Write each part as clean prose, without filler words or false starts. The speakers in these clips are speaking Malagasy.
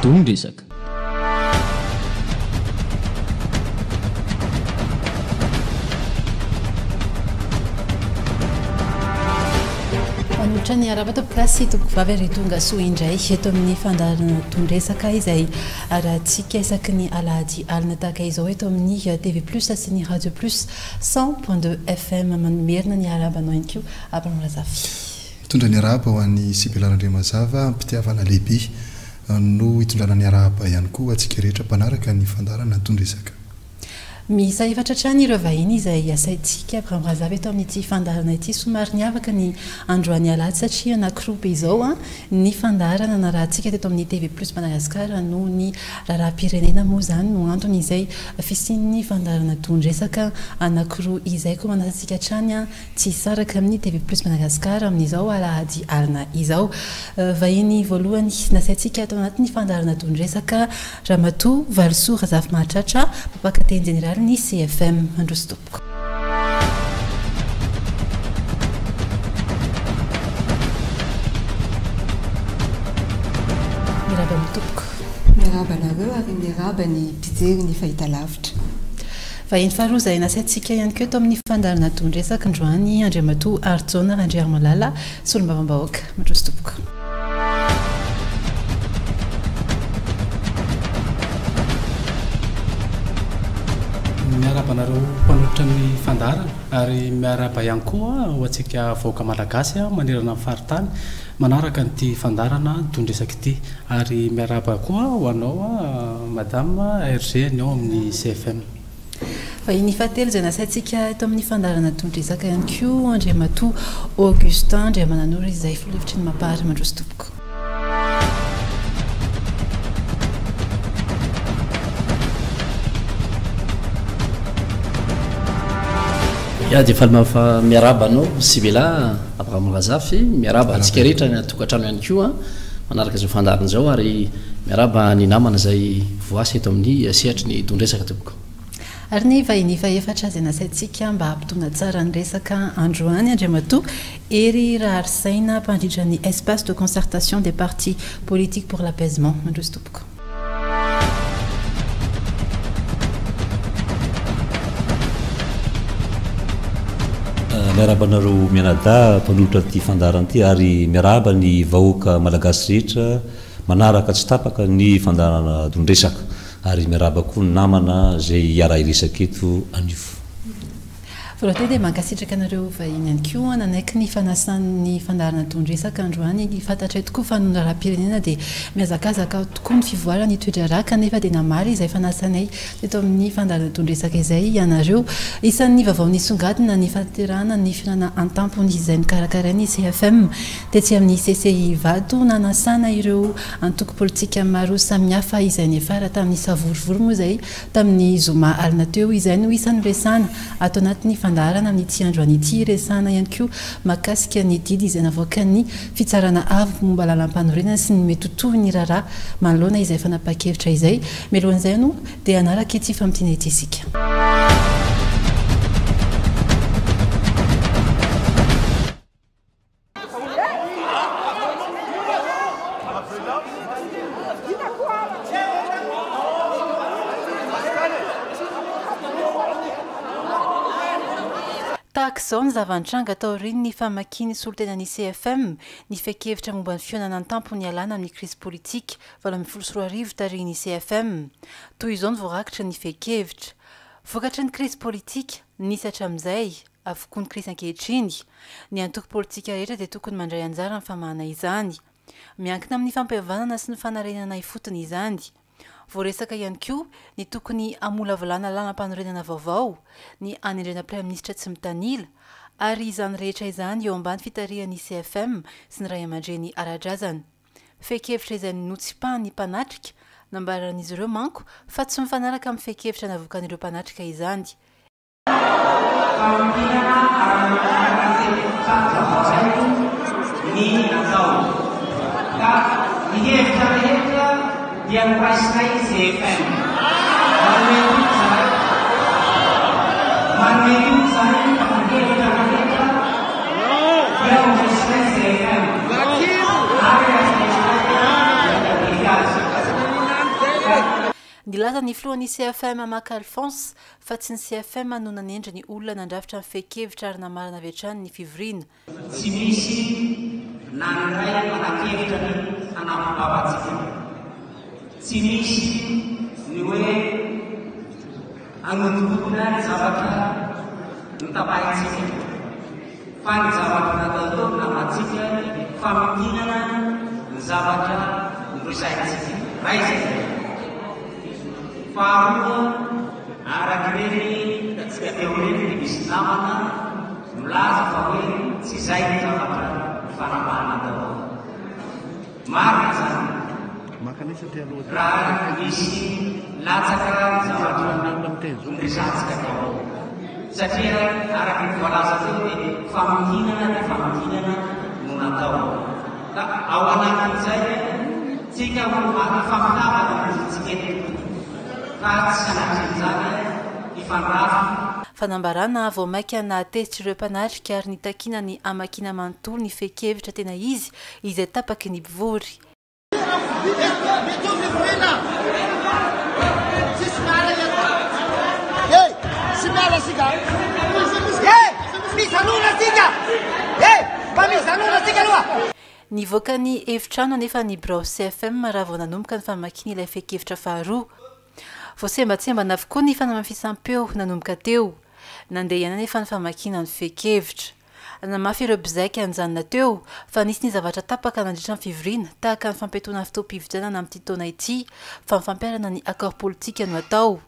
tondresaka. Manohatra ny arabata plasy toko vavy ary tonga soa indray eto amin'ny fandarana tondresaka izay arahantsika isaky ny alahady alina tahaka izao eto amin'ny TV Plus sy ny Radio Plus 100.2 FM manomerina ny arabanao ihany koa Abrahamrazafy. Mitondra ny araba ho an'ny Sibelan'Andriamazava ampitiavana lehibe no hitondrana ny araba ihany koa atsika rehetra mpanaraka ny fandarana tondresaka. Misa efatra trany ireo vahiny izay asaintsika Abrahamrazafy eto amin'ity fandarana ity somary niavaka ny androany alahady satria anankiroa be izao ny fandarana narahantsika teto amin'ny TV Plus Madagasikara no ny raharaham-pirenena moa zany no antony izay fisian'ny fandarana tondresaka anankiroa izay koa manasantsika trany tsy saraka amin'ny TV Plus Madagasikara amin'izao alahady alina izao. Vahiny voalohany nasaintsika atao anatin'ny fandarana tondresaka Ramatoa Valosoa Razafy Mahatratra mpakateny general ny CFM androso tompoko. Miraba ny tompoko. Miraba nareo ary miraba ny mpijery ny fahitalavitra. Vahiny faharoa izay nasaintsika ihany koa eto amin'ny fandarana tondresaka androany Andriamatoa Arjona Randriamalala solombavam-bahoaka mandroso tompoko. Miaraba nareo mpanohitra ny fandarana ary miaraba ihany koa ho antsika vahoaka malagasy manerana amin'ny faritany manaraka nyity fandarana tondresaka ity ary miaraba koa ho anao madame RG ny ao amin'ny CFM. Vahiny fahatelo izay nasaintsika eto amin'ny fandarana tondresaka ihany koa Andriamatoa Augustin Andriamananora izay filovitry ny mapahary mandroso tompoko. Ya dia fa miaraba anao Sibela Abrahamrazafy miaraba antsika rehetra ny tokantrano ihany koa manaraka izao fandarana izao ary miaraba ny namana izay voasy eto amin'ny sehatry ny tondresaka tompoko. Ary ny vahiny fahaefatra izay nasaintsika mba hampitona tsara ny resaka androany Andriamatoa Ery Raharisaina mpandritra ny espace de concertation des partis politiques pour l'apaisement mandroso tompoko. Miaraba nareo mianada mpanohitra ty fandarana ty ary miaraba ny vahoaka malagasy rehetra manaraka tsy tapaka ny fandarana tondresaka ary miaraba koa ny namana zay iara iresaka eto anio. Voalohany dia mankasitraka anareo vahiny ihany koa nanaiky ny fanasan'ny fandarana tondresaka androany fantatra tokoa fa ny raharaham-pirenena dia mihazakazaka tokoa ny fivoarana toetra rà kanefa dia namaly izay fanasanay teto amin'ny fandarana tondresaka izay ianareo isan'ny vaovao nisongadina ny fahaterahana ny fihinana an-tampony izay nikarakarainy CFM tetsy amin'ny CCI Vato nanasana ireo antoko politika maro samihafa izay niafara tamin'ny savorivory moa izay tamin'ny zoma alina teo izay no isan'ny resana atao anatin'ny fandarana amin'ity androany ity resana ihany koa makasika ny didy izay navoaka ny fitsarana avy momba lalam-panorenana sy ny mety totoy ny raharaha manoloana izay fanapa-kevitra izay mialohan'izay no dia anaraka ity famitiana ity isika. Tahak'izao ny zava-nitranga tao aoriany ny famakiany solontenan'ny CFM ny fehi-kevitra momba ny fihaonana an-tampony ialana amin'ny crise politique 2024 tariny CFM. Toy izao ny voarakitra ny fehi-kevitra. Vokatra ny crise politique nisy hatramin'izay avokoa ny crise ankehitriny. Ny antoko politika rehetra dia tokony mandray anjara amin'ny famahana izany. Miankina amin'ny fampihavanana sy ny fanarenana ifotony izany. Voaresaka ihany koa ny tokony amolavolana lalam-panorenana vaovao, ny anendrena Prime Ministra tsy mitanila, ary izany rehetra izany eo ambany fitarihan'ny CFM sy ny ray aman-dreny ara-drazana. Fehi-kevitra izay notsipahany mpanatrika, nambaran'izy ireo manko fa tsy mifanaraka amin'ny fehi-kevitra navoakan'ireo mpanatrika izany. Yang raisnai CFM Marmedu saya pakai mereka yang raisnai CFM ada yang nilaza ny filohan'ny CFM maka Alphonse fa tsy ny CFM no nanendra ny olona nandrafitra ny fekevitra ary namarana avy hatrany ny fivoriana. Tsy misy na ny ray manakevitra ny hanambavantsika. Tsy misy ny hoe hanodikodina ny zavatra notapahintsika. Fa ny zavatra natao tao namatsika famidinana ny zavatra norosaintsika. Ray zay. Faharoa arak'ireny atsika teo reny misy namana milaza fa hoe tsy zay ny zavatra fanambahana daholo. Marina zany. Raha misy latsaka ny zavatra norisantsika daholo. Satria araky ny voalaza teo dia famidinana no natao. Ka ao anatin'izay tsika famitavana tsika fanambarana vao maika na atesitra ireo mpanatrika ary nitakina ny amakina manontolo ny fekevitra tena izy izay tapaky ny mpivory. Nivoaka ny efitrano anefa ny birao CFM raha vao nanomboka ny famakiana ilay fekevitra faharoa. Vao sembatsemba avokoa ny fanamafisam-peo nanomboka teo. Nandeha ihany anefa ny famakiana ny fekevitra. Namafy ireo mpizaika anjanona teo fa nisy ny zavatra tapaka nandritra ny fivoriana tahaka ny fampetoana fotoam-pividianana amin'ity taona ity fa ny fampiarana ny accord politika no atao.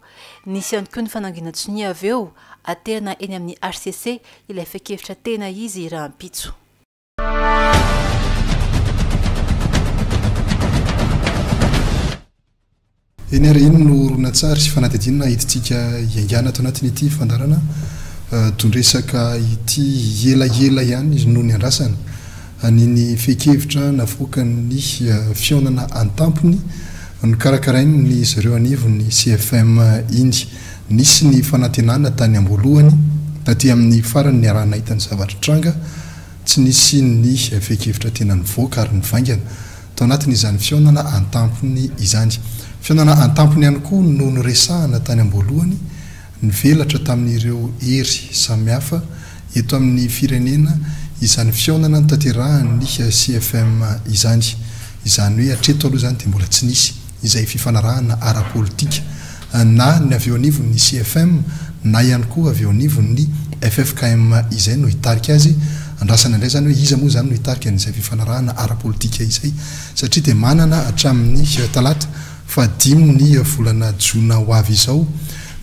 Nisy ihany koa ny fanangina tsonia avy eo aterina eny amin'ny HCC ilay fekevitra tena izy raha ampitso. Eny ary iny no ronan-tsary sy fanadidinana hiditsika iangana ato anatin'ity fandarana tondresaka ity elaela ihany noho ny andrasana aniny fekevitra navoaka ny fionana antampony no karakarainy ny zareo anivony CFM iny. Nisy ny fanantenana tany ambolohany taty amin'ny farany ny arahana hitany zavatra tranga tsy nisy ny fekevitra tena nivoaka ary nivaingana tao anatin'izany fionana antampony izany. Fionana antampony ihany koa no noresahana tany ambolohany nivelatra tamin'ireo hery samihafa eto amin'ny firenena izany fionana tanterahany CFM izany. Izany hoe hatreto aloha zany dia mbola tsy nisy izay fifanarahana ara-politika na ny avy eo anivon'ny CFM na ihany koa avy eo anivon'ny FFKM izay no hitarika azy. Andrasana indray zany hoe iza moa zany no hitarika an'izay fifanarahana ara-politika izay satria dia manana hatramin'ny talata fa 5 ny volana jona ho avy izao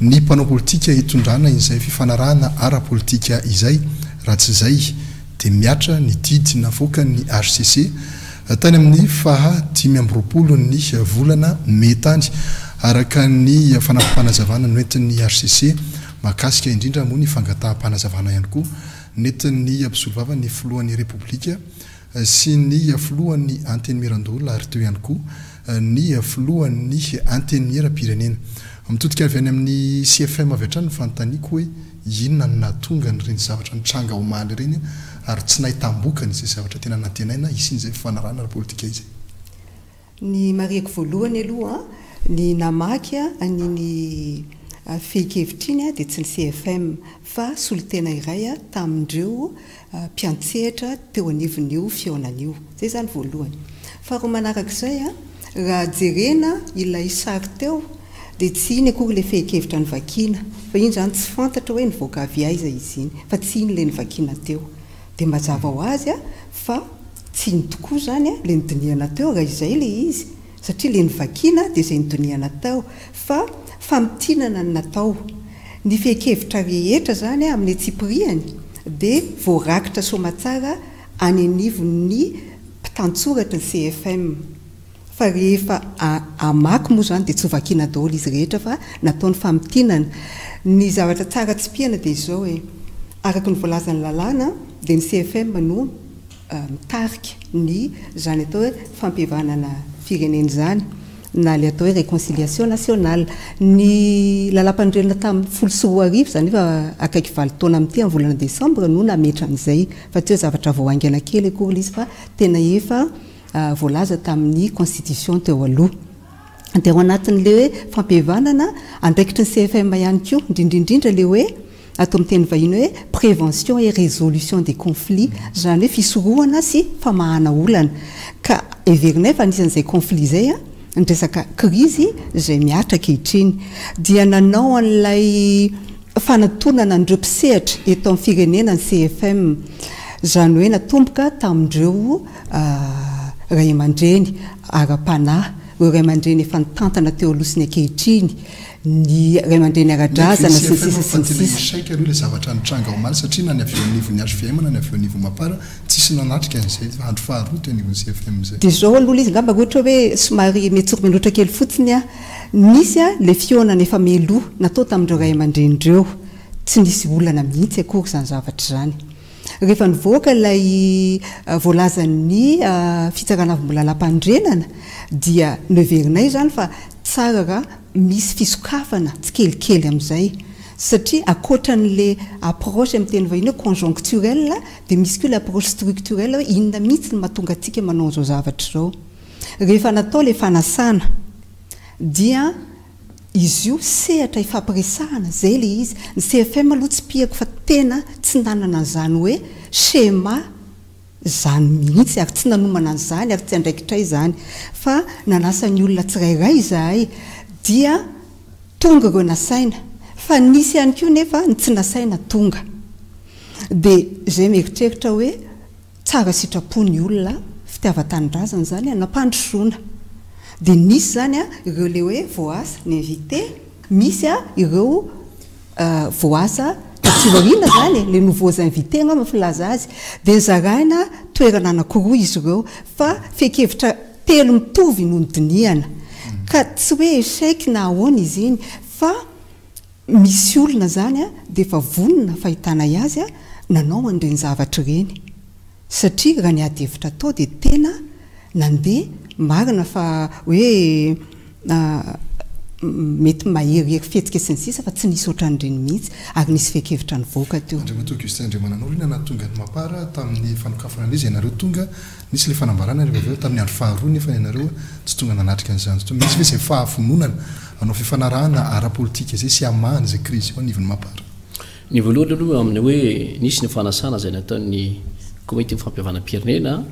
ny mpanao politika hitondrana izay fifanarahana ara-politika izay. Raha tsy izay dia miatra ny didy navoaka ny HCC tany amin'ny faha 5 ny volana metany araka ny fanampam-panazavana noentin'ny HCC mahakasika indrindra moa ny fangataham-panazavana ihany koa nentin'ny mpisolovava ny filohan'ny repoblika sy ny filohan'ny antenimiran-dola ary teo ihany koa ny filohan'ny antenimieram-pirenena. Mitodika avy any amin'ny CFM avy hatrany fanontaniako hoe inona no nahatonga nyreny zavatra nitranga omaly ireny ary tsy nahitambokany izay zavatra tena natenaina isin'izay fifanarahana ara-politika izay. Ny mariako voalohany aloha ny namaky aniny fekevitra iny dia tsy ny CFM fa solitena iray tamindreo mpiantsehatra teo anivon'io fionan'io. Zay zany voalohany. Faharoa manarak'izay raha jerena ilay sary teo dia tsy iny akory ilay fekevitra ny vakina fa iny zany tsy fantatra hoe nivoaka avy aiza izy iny fa tsy iny ilay nivakina teo. Dia mazava ho azy fa tsy iny tokoa zany ilay nidiniana teo raha izay ilay izy satria ilay nivakina dia izay nidiniana teo fa famitinana ny natao. Ny fekevitra rehetra zany amin'ny tsipiriany dia voarakitra somatsara any anivon'ny mpitantsoratra ny CFM fa rehefa amaky moa zany dia tsy vakina daholo izy rehetra fa nataony famitinana. Ny zavatra tsara tsy pihana dia izao hoe araka ny voalazan'ny lalàna dia ny CFM no mitarika ny zany atao hoe fampihavanana firenena zany na le atao hoe réconciliation nationale. Ny lalam-pandrenona tamin'ny 14 zany efa akaiky 7 taona amin'ity amin'ny volana desambra no nametra an'izay fa tsy hoe zavatra voahaingana kely akory izy fa tena efa voalaza tamin'ny constitution teo aloha. dia ao anatin'le hoe fampihavanana andraikitry ny CFM ihany koa indrindrindrindra le hoe atao amin'ny teny vahiny hoe prévention et résolution des conflits zany hoe fisorohana sy famahana olana ka everinay fa anisan'izay conflit zay a ny resaka krizy zay miatra kehitriny dia nanao an'ilay fanatonana andreo mpisehatra eto amin'ny firenena ny CFM zany hoe natomboka tamindreo ray aman-dreny ara-panahy ireo ray aman-dreny efa nitantana teo alosiny ankehitriny ny ray aman-dreny ara-drazana saika aloha le zavatra nitranga ao maly satria na ny avy eo anivon'ny HVM na ny avy eo anivon'ny Mapara tsisy nanatrika an'izay andro faharoa teo anivon'ny CFM zay dia zao aloha izy ngamba ohatra hoe somary metsoromeloatra kely fotsiny a nisy a le fionana efa meloa natao tamindreo ray aman-drenyreo tsy nisy olana mihitsy akory zany zavatra zany rehefa nivoaka ilay voalazan'ny fitsarana avy mbola lampandrenana dia neverinay zany fa tsara raha misy fisokafana tsy kelikely amin'izay satria akoatran'le approche amin'ny teny vahiny hoe conjoncturel dia misy koa le approche structurel hoe inona mihitsy ny mahatonga antsika manao zao zavatra zao rehefa natao le fanasana dia izy io sehatra ifampiresahana zay le izy ny CFM aloha tsy pihako fa tena tsy nanana an'izany hoe schéma zany mihitsy ary tsy nanomana an'izany ary tsy andraikitray zany fa nanasany olona tsirairay izahay dia tonga ireo nasaina fa nisy ihany koa nefa ny tsy nasaina tonga dia zay mieritreritra hoe tsara sitrapony olona fitiavan-tanindrazana zany nampandrosoana dia nisy zany a ireo le hoe voasa ny invité misy a ireo voasa tatsivarina zany le nouveaux invités ngamba filaza azy dia zaraina toerana anankiroa izy ireo fa fekevitra telo mitovy no nydiniana ka tsy hoe échec na ahoana izy iny fa misy olona zany a dia efa vonona fahitana azy a nanao an'ireny zavatra ireny satria raha ny ady hevitra tao dia tena nandeha marina fa hoe mety maherihery fetsika sy ny sisa fa tsy nisy ohatran'ireny mihitsy ary nisy fekevitra nivoaka teo andriamato Augustin Andriamanan'olo iny anaty tonga ny Mapara tamin'ny fanokafana an'izy ianareo tonga nisy le fanambarana rehefa avy eo tamin'ny andro faharoa nefa ianareo tsy tonga nanatrika an'izany misy ve izay fahafononana anao fifanarahana ara-politika zay sy amahana zay krizy eo anivon'ny Mapara ny voalohany aloha amin'ny hoe nisy ny fanasana zay nataon'ny komité fampihavana-pirenena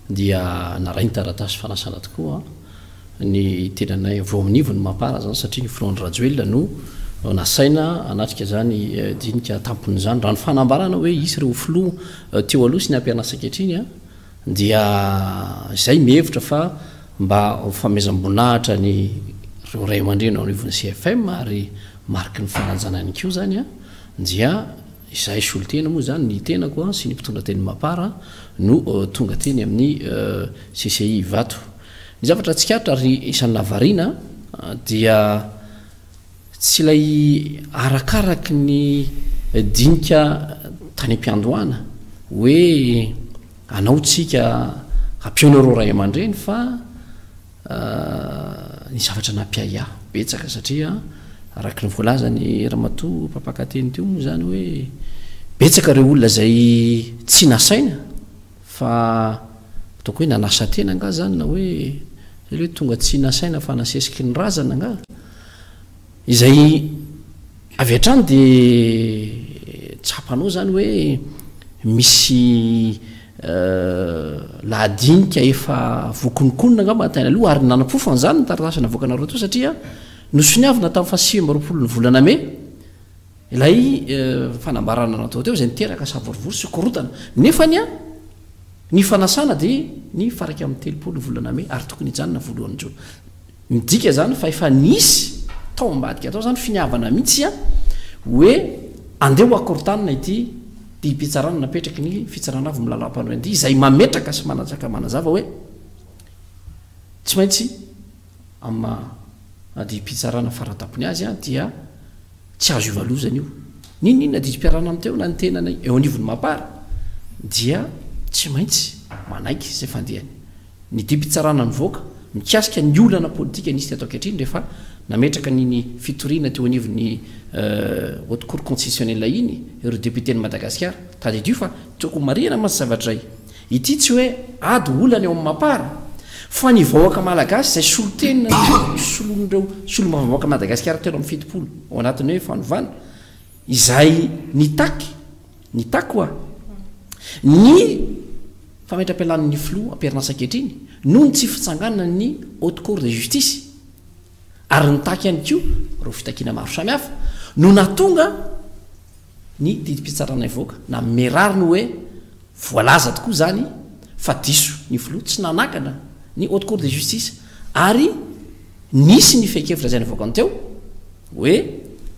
dia narainy taratasy fanasana tokoa ny tenanay vao amin'ivony Mapara zany satria ny front rajoel no nasaina anatrika zany dinika tampony zany raha ny fanambarana hoe isy ireo flo teo aloha sy ny ampianasa kehitriny a dia izay mihevitra fa mba famezam-bonahitra ny reo ray aman-dreny ao anivon'ny CFM ary mariky ny fananjana ihany koa zany a dia izahay solotena moa zany ny tenako a sy ny mpitondra teny Mapara no tonga teny amin'ny CCI Vato ny zavatra tsikatra ary isan'ny navarina dia tsy ilay arakaraky ny dinika tany am-piandohana hoe anao tsika ampiaonareo ray aman-dreny fa ny zavatra nampiaya betsaka satria araky ny voalazany ramatoa mpampakateny teo moa zany hoe betsaka reo olona zay tsy nasaina fa ataoko hoe nanasa tena nga zany na hoe zay hoe tonga tsy nasaina fa nasesiky ny razana nga izay avy hatrany dia tsapanao zany hoe misy lahadinika efa voakonikonina ngamba ataina aloha ary nanam-pofany zany ny taratasy navoakanareo to satria nosoniavina tamin'ny fahasivy-roapolo ny volana May ilay fanambarana natao teo zay niteraka savorivory sy korotana nefany a ny fanasana dia ny faraky amin'ny telopolo ny volana May ary tokony hijanona voalohany jo midika zany fa efa nisy tao ambadika atao zany finiavana mihitsy a hoe andeha akorontanina ity mpitsarana napetraky ny fitsarana avy milalam-panoendy izay mametraka sy manatsaka manazava hoe tsy maintsy ady mpitsarana faratapony azy a dia tsy azo ivalozana io ninina didym-piarana am'teo na ny tenanay eo anivon'ny Mapara dia tsy maintsy manaiky zay fandehany ny dimpitsarana nyvoaka mikasika ny olana politika nisy teatao kehitriny rehefa nametraka niny fitoriana teo anivon'ny haute cour constitutionnelle iny ireo député ny Madagasikara tadidio fa toko marina masy zavatra zay ity tsy hoe ady olana eo amin'ny Mapara fa ny vahoaka malagasy zay solotena solon'ireo solomavahoaka madagasikara telo amin'ny fitopolo ao anatin'ny hoe fanovana izay nitaky oa ny fametram-pialan'ny filo ampierinasa-kehitriny noho ny tsy fitsanganana ny haute cour de justice ary nitaky ihany ko reo fitakiana maro samihafa no natonga ny didim-pitsarana ivoaka na merary ny hoe voalaza tokoa zany fa diso ny filo tsy nanakana ny haute cour de justice ary nisy ny fekevitra zay nyvoaka ny teo hoe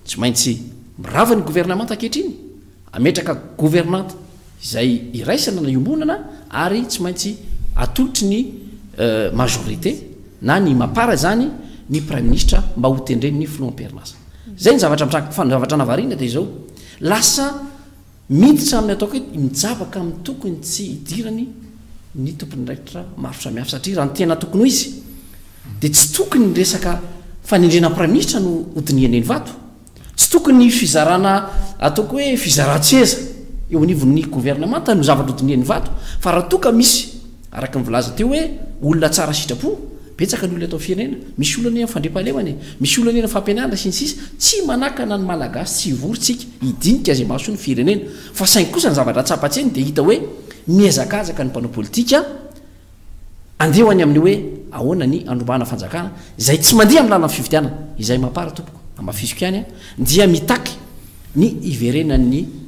tsy maintsy mirava ny gouvernement ankehitriny ametraka gouvernante izay iraisana na iombonana ary tsy maintsy atolotry ny majorité na ny mapara zany ny prime ministre mba ho tendreny ny filo amperinasa zay ny zavatra navarina de izao lasa miditra amin'ny ataoko hoe mijabaka amin'ny tokony tsy idirany ny tompony raikitra maro samihafa satria raha ny tena tokony ho izy de tsy tokony ny resaka fanendrena prime ministre no hodinianeny vato tsy tokony ny fizarana ataoko hoe fizaran-tseza eo anivon'ny gouvernement no zavatra hodinian'ny vato fa raha toka misy araka nyvolaza teo hoe olona tsara sitrapo betsaka ny olona atao firenena misy olona ny fandriam-pahalemany misy olona ny fampianarana sy ny sisa tsy manakana ny malagasy tsy ivorytsika hidinika zay mahaso ny firenena fa saingy kosa ny zavatra tsapatseny de hita hoe miazakazaka ny mpanao politika andeho any amin'ny hoe ahoana ny andrombahana fanjakana zay tsy mandeha amin'ny lalana fividianana izay mampara tompoko amafisiko ihany dia mitaky ny iverenan'ny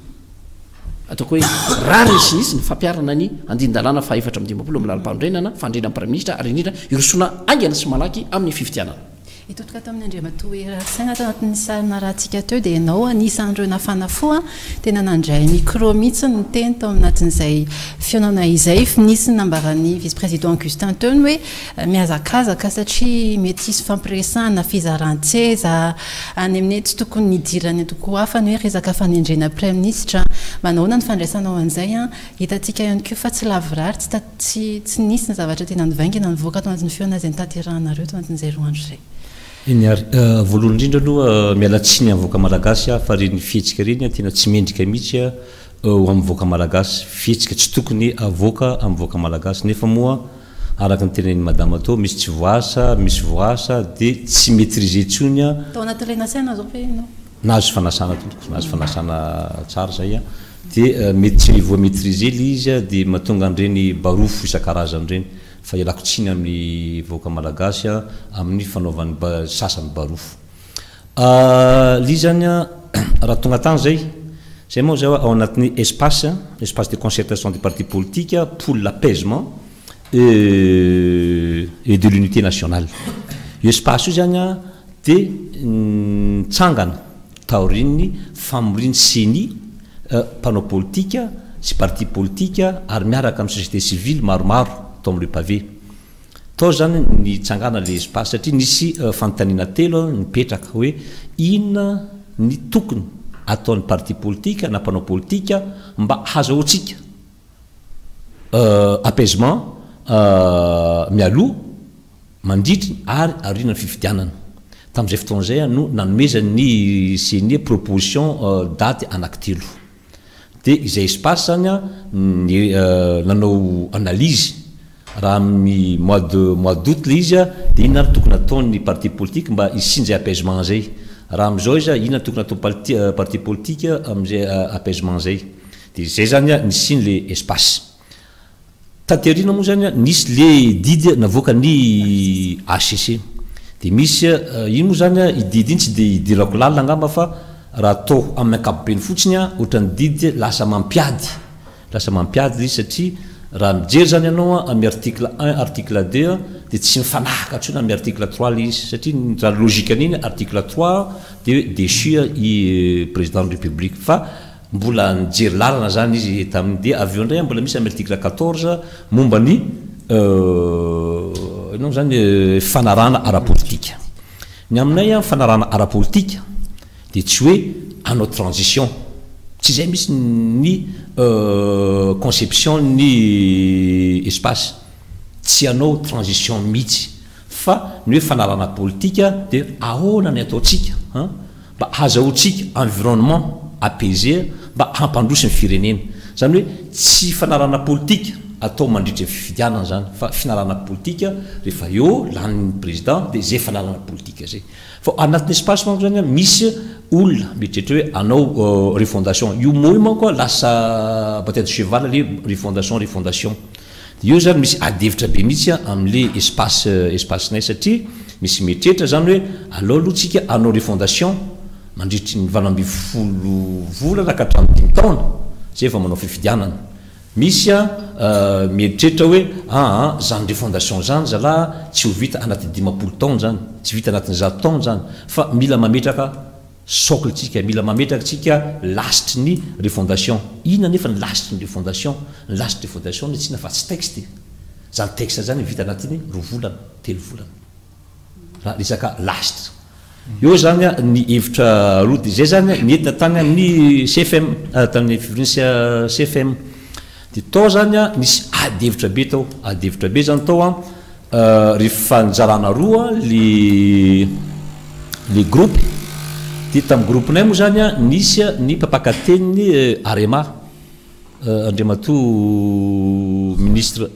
ataoko hoe rary ny sinisy ny fampiarana ny andindalana fa 4-10 amin'ny lalam-pandrenana fandrena prime ministre ary indrindra irosoana angana sy malaky amin'ny fividianana itotoka tamin'ny andriamatoa erasaina tao anatin'ny sarina rahantsika teo dia ianao anisan'ireo nafana foa tena nandray micro mihitsy ny teny tao anatin'izay fionana izay nisy nambaran'ny vice président Augustin teny hoe miazakazaka satria mety isy fampiresahana fizaran-tseza any amin'ny tsy tokony nidirany tokoa hafa ny hoe resaka fanendrena prime ministre manahoana ny fandraisanao an'izay hitantsika ihany koa fa tsy lavirary tsy nisy ny zavatra tena nivaingana nivoaka tao anatin'ny fionana izay nitanterahanareo tao anatin'izay roa andro izay voalohany indrindra aloha mialatsiny amin'ny voaka malagasy fa reny fihetsika reny tena tsy mendrika mihitsy amin'ny voaka malagasy fihetsika tsy tokony avoaka amin'ny voaka malagasy nefa moa araka ny tenen'ny madama atao misy tsy voasa misy voasa dia tsy maîtriser tsony tao anaty renasaina zao fe ianao nahazo fanasana tompoko nahazo fanasana tsara zay dia mety tsy voa maîtriser le izy dia mahatonga an'ireny barofo isan-karazany reny fa ialako tsiny amin'ny voaka malagasy amin'ny fanaovan'ny sasany barofo li zany raha tonga tany zay moa zay ao anatin'ny espace de concertation des partis politiques pour l'apaisement et de l'unité nationale io espace io zany dia tsangana taorin'ny famoriny seni mpanao politika sy parti politika ary miaraka amin'ny société civile maromaro tao amin'ireo pavé tao zany ny tsangana le espace satria nisy fanontaniana telo nipetraka hoe inona ny tokony ataon'ny parti politika na mpanao politika mba hazahoantsika apaisement mialoha mandritry ary arinany fifidianana tamin'izay fotoana zay no nanomezany seni proposition daty anankitelo dia izay espace zany nanao analyse raha amin'ny mois d'août le izy dia inona ary tokony ataon'ny parti politique mba isinzay apaisement zay raha am'izao izy inona tokony atao parti politique amin'izay apaisement zay dia zay zany nisiny le espace taterina moa zany nisy le didy navoaka ny HCC dia misy iny moa zany ididy iny tsy dia idirako lalina angamba fa raha atao amin'ny ankapobeny fotsiny ohatrany didy lasa mampiady izy satria raha mijery zany ianao amin'ny article 1 article 2 dia tsy mifanahaka atsona amin'ny article 3 le izy satria raha logika an'iny article 3 dia déchu i président de république fa mbola nijery lalana zany izy tamin'ny dia avy eo indray mbola misy amin'ny article 14 momba ny inao zany fanarana ara-politika ny aminay fanarana ara-politika dia tsy hoe anao transition tsy zay misy ny conception ny espace tsy anao transition mihitsy fa ny hoe fanarana politika dia ahoana ny ataontsika mba hazahoantsika environnement apaisé mba hampandrosi ny firenena zany hoe tsy fanarana politika atao mandritra fifidianana zany fa finarana politika rehefa eo lanyny président dia zay fanarana politika zay fa anatin'ny espace manko zany misy olona mieritreritra hoe anao refondation io mo io manko lasa bataille de cheval le refondation io zany misy adevitra be mihitsy amin'le espacenay satria misy mieritreritra zany hoe alao aloha tsika anao refondation mandritry ny vanamby folo volana ka hatramin'ny 5 taona zay efa manao fifidianana misy mieritreritra hoe zany refondation zany zalahy tsy ho vita anaty 50 taona zany tsy vita anatin'ny 100 taona zany fa mila mametraka socle tsika mila mametraka tsika lasitry ny refondation inona nefa ny lasitry ny refondation ny tsy nafa tsy texte zany texte zany vita anatiny 2 volana 3 volana raha resaka lasitry eo zany ny hevitra roa dia zay zany nientina tany amin'ny CFM tamin'ny fivoriana CFM dia tao zany nisy adevitra be tao adevitra be zany tao rehefa nijarana roa le groupe dia tamin'ny groupinay moa zany nisy ny mpapakateniny Arema Andriamatoa ministre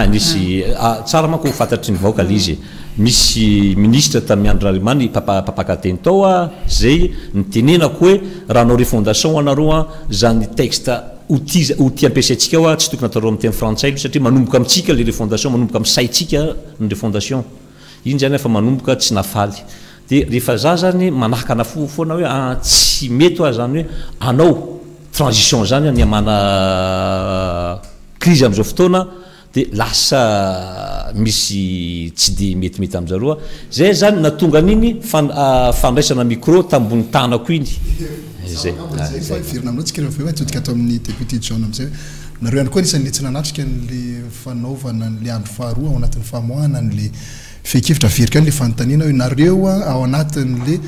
nisy tsara manko fantatry ny vahoaka lizy misy ministre tamin'ny andro Arema ny mpapakateny tao zay nitenenako hoe raha anao refondation anareo zany texte outil ampiasaitsika ao tsy tokony atareo amin'ny teny frantsay satria manomboka amitsika le refondation manomboka amin'ny saitsika ny refondation iny zany fa manomboka tsy nafaly dia rehefa za zany manahaka nafo foana hoe tsy mety ho zany hoe anao transition zany ny amana crise am'izao fotoana dia lasa misy tsy dia metimety amin'zaroa zay zany natonga an'iny fandraisana micro tambony tanako iny zay virina aminao tsika rehefa todika atao amin'ny député John amizay nareo ihany koa anisan'le tsy nanatrika n'le fanaovana n'le andro faharoa ao anatin'ny famoahana n'le fekevitra verika n'le fanontaniana hoe nareo ao anatin'le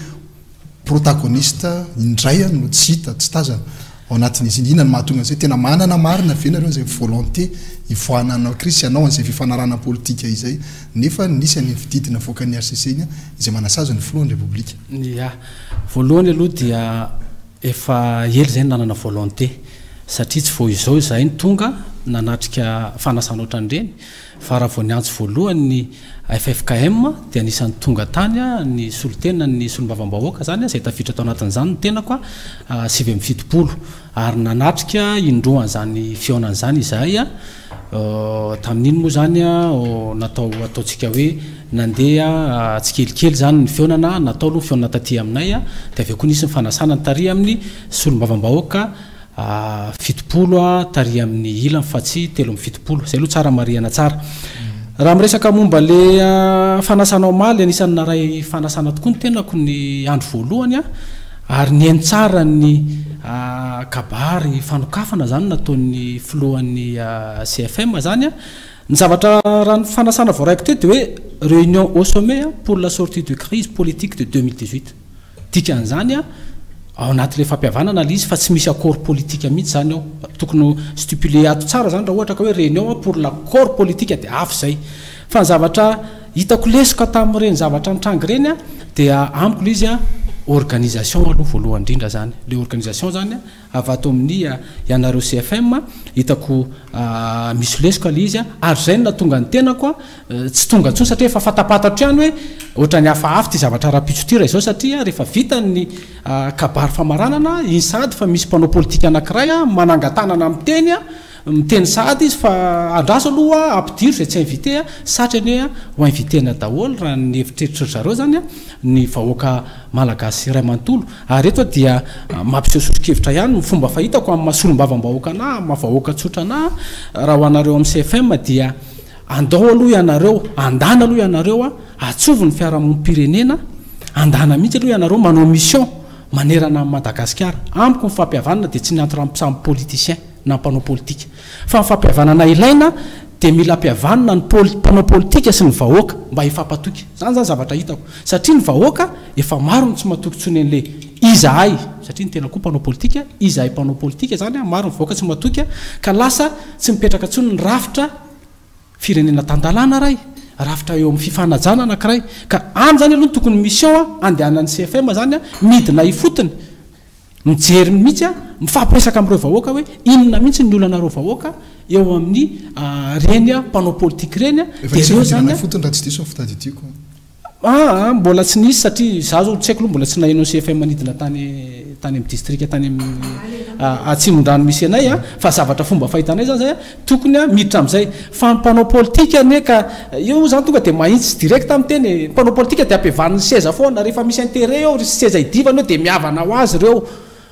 protagoniste indray no tsy hita tsy tazana ao anatin'izy iny inona ny mahatonga an'izay tena manana marina ve nareo zay volonté ivoanana krisy anao an'izay fifanarana politika izay nefa nisy any fididina voaka ny RCC iny izay manasazy ny filohan'ny republika ya voalohany aloha dia efa ely zay nanana volonté satria tsy vao izao zay ny tonga nanatrika fanasana ohatran'ireny fa raha vao niantso voalohany FFKM dia anisan'ny tonga tany ny solotena ny solombavam-bahoaka zany zay tafiditra tao anatin'izany ny tenako 770 ary nanatrika indroan'izany fionan'izany izahay tamin'iny moa zany natao ataontsika hoe nandeha tsy kelikely zany ny fionana natao aloha fionana taty aminay dia avy koa nisy ny fanasana ny tary amin'ny solombavam-bahoaka 70 tary amin'ny ilany fa tsy 770 zay aloha tsara mariana tsara raha miresaka momba le fanasana omaly anisan'ny naray fanasana tokoa ny tenako ny andro voalohany ary ny tsara ny kabary fanokafana zany nataon'ny filohan'ny CFM zany ny zavatra raha ny fanasana voaraiko teo dia hoe réunion au sommet pour la sortie de crise politique de 2018 dikan'izany ao anaty le fampihavanana le izy fa tsy misy accord politique mihitsy zany ao tokony stipulé ato tsara zany raha ohatra ka hoe réunion pour l'accord politique dia afo zay fa ny zavatra hitako lesoka tamin'ireny zavatra nitrangy reny dia amiko le izy organisation aloha voalohany indrindra zany le organisation zany avy ato amin'ny ianareo CFM hitako misy lesoka le izy ary zay na tonga ny tenako tsy tonga ntsony satria efa fatapatatra ihany hoe ohatra ny hafahafa ty zavatra raha-pitsotira izao satria rehefa vita ny kabary famaranana iny sady fa misy mpanao politika anankiray manangatanana amin'ny teny miteny sady izy fa andraso aloha ampidiro zay tsy invité satria ny ho invitena daholo raha ny hevitreritry zareo zany ny vahoaka malagasy iray manontolo ary eto dia mampisososokevitra ihany ny fomba fahitako amin'ny mahasolom-bavam-bahoaka na mahavahoaka tsotra na raha ho anareo amin'ny CFM dia andao aloha ianareo andana aloha ianareo atsovy ny fiarahamonim-pirenena andana mihitsy aloha ianareo manao mission manerana amin'ny Madagasikara amiko ny fampihavanana dia tsy ny antorampitsamy politicien na mpanao politika fa mifampihavanana ilaina dia mila ampihavanana ny mpanao politika sy ny vahoaka mba hifampatoky zany zavatra hitako satria ny vahoaka efa maro ny tsy matoky tsony an'le izahay satria ny tena koa mpanao politika izahay mpanao politika zany maro ny vahoaka tsy matoky ka lasa tsy mipetraka tsony ny rafitra firenena tandalana ray rafitra eo amin'ny fifanajana anankiray ka any zany aloha tokony mission andehanan'ny CFM zany midina ifotony mijery mihitsy mifampiresaka am'ireo vahoaka hoe inona mihitsy ny olonareo vahoaka eo amin'ny reny a mpanao politika reny a de reo zany fotony raha tsy diso fitadidiako mbola tsy nisy satria za zao tsy haiko aloha mbola tsy nahinao CFM manidina tany amin'ny district tany amin'ny atsimon-drano misy anay a fa zavatra fomba fahitanay zany zay a tokony a miditra am'izay fa mpanao politika ne ka io zany tonga de mahitsy direct amin'ny teny mpanao politika de ampiavan'ny seza foana rehefa misy intérêt eo seza idivana eo de miavana ho azy reo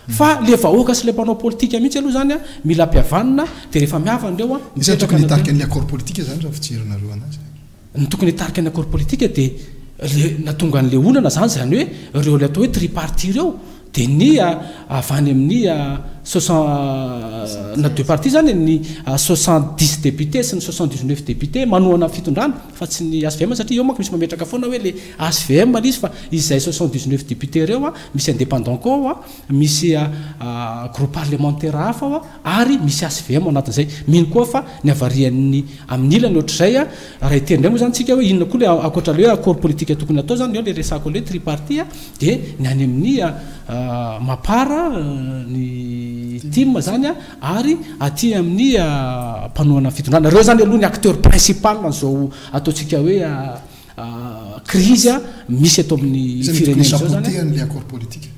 fa le vahoaka sy le mpanao politika mihitsy aloha zany a mila ampiavanina de rehefa miavana reo a isany tokony hitarika ny accord politique zany raha fijeronareo anazy ny tokony hitarika ny accord politique de natonga an'le olana zany zany hoe reo le atao hoe tripartie reo de ny avany amin'ny 60 na deux parties zany ny 70 députés sy ny 79 députés manohana fitondrana fa tsy ny ASVM satria eo manko misy mametraka foana hoe le ASVM izy fa izay 79 députés reo a misy indépendant koa a misy groupe parlementaire hafa a ary misy ASVM anatin'izay mino koa fa ny avarian'ny amin'ny ilany ohatr'izay a raha itenindray moa zany tsika hoe inona koa le akoatra le hoe accord politique tokony atao zany eo le resako le tripartie a de ny any amin'ny mapara ny team zany a ary aty amin'ny mpanohana fitondrana reo zany aloha ny acteur principal zao ataontsika hoe crise misy atao amin'ny firenena zao zany le accord politique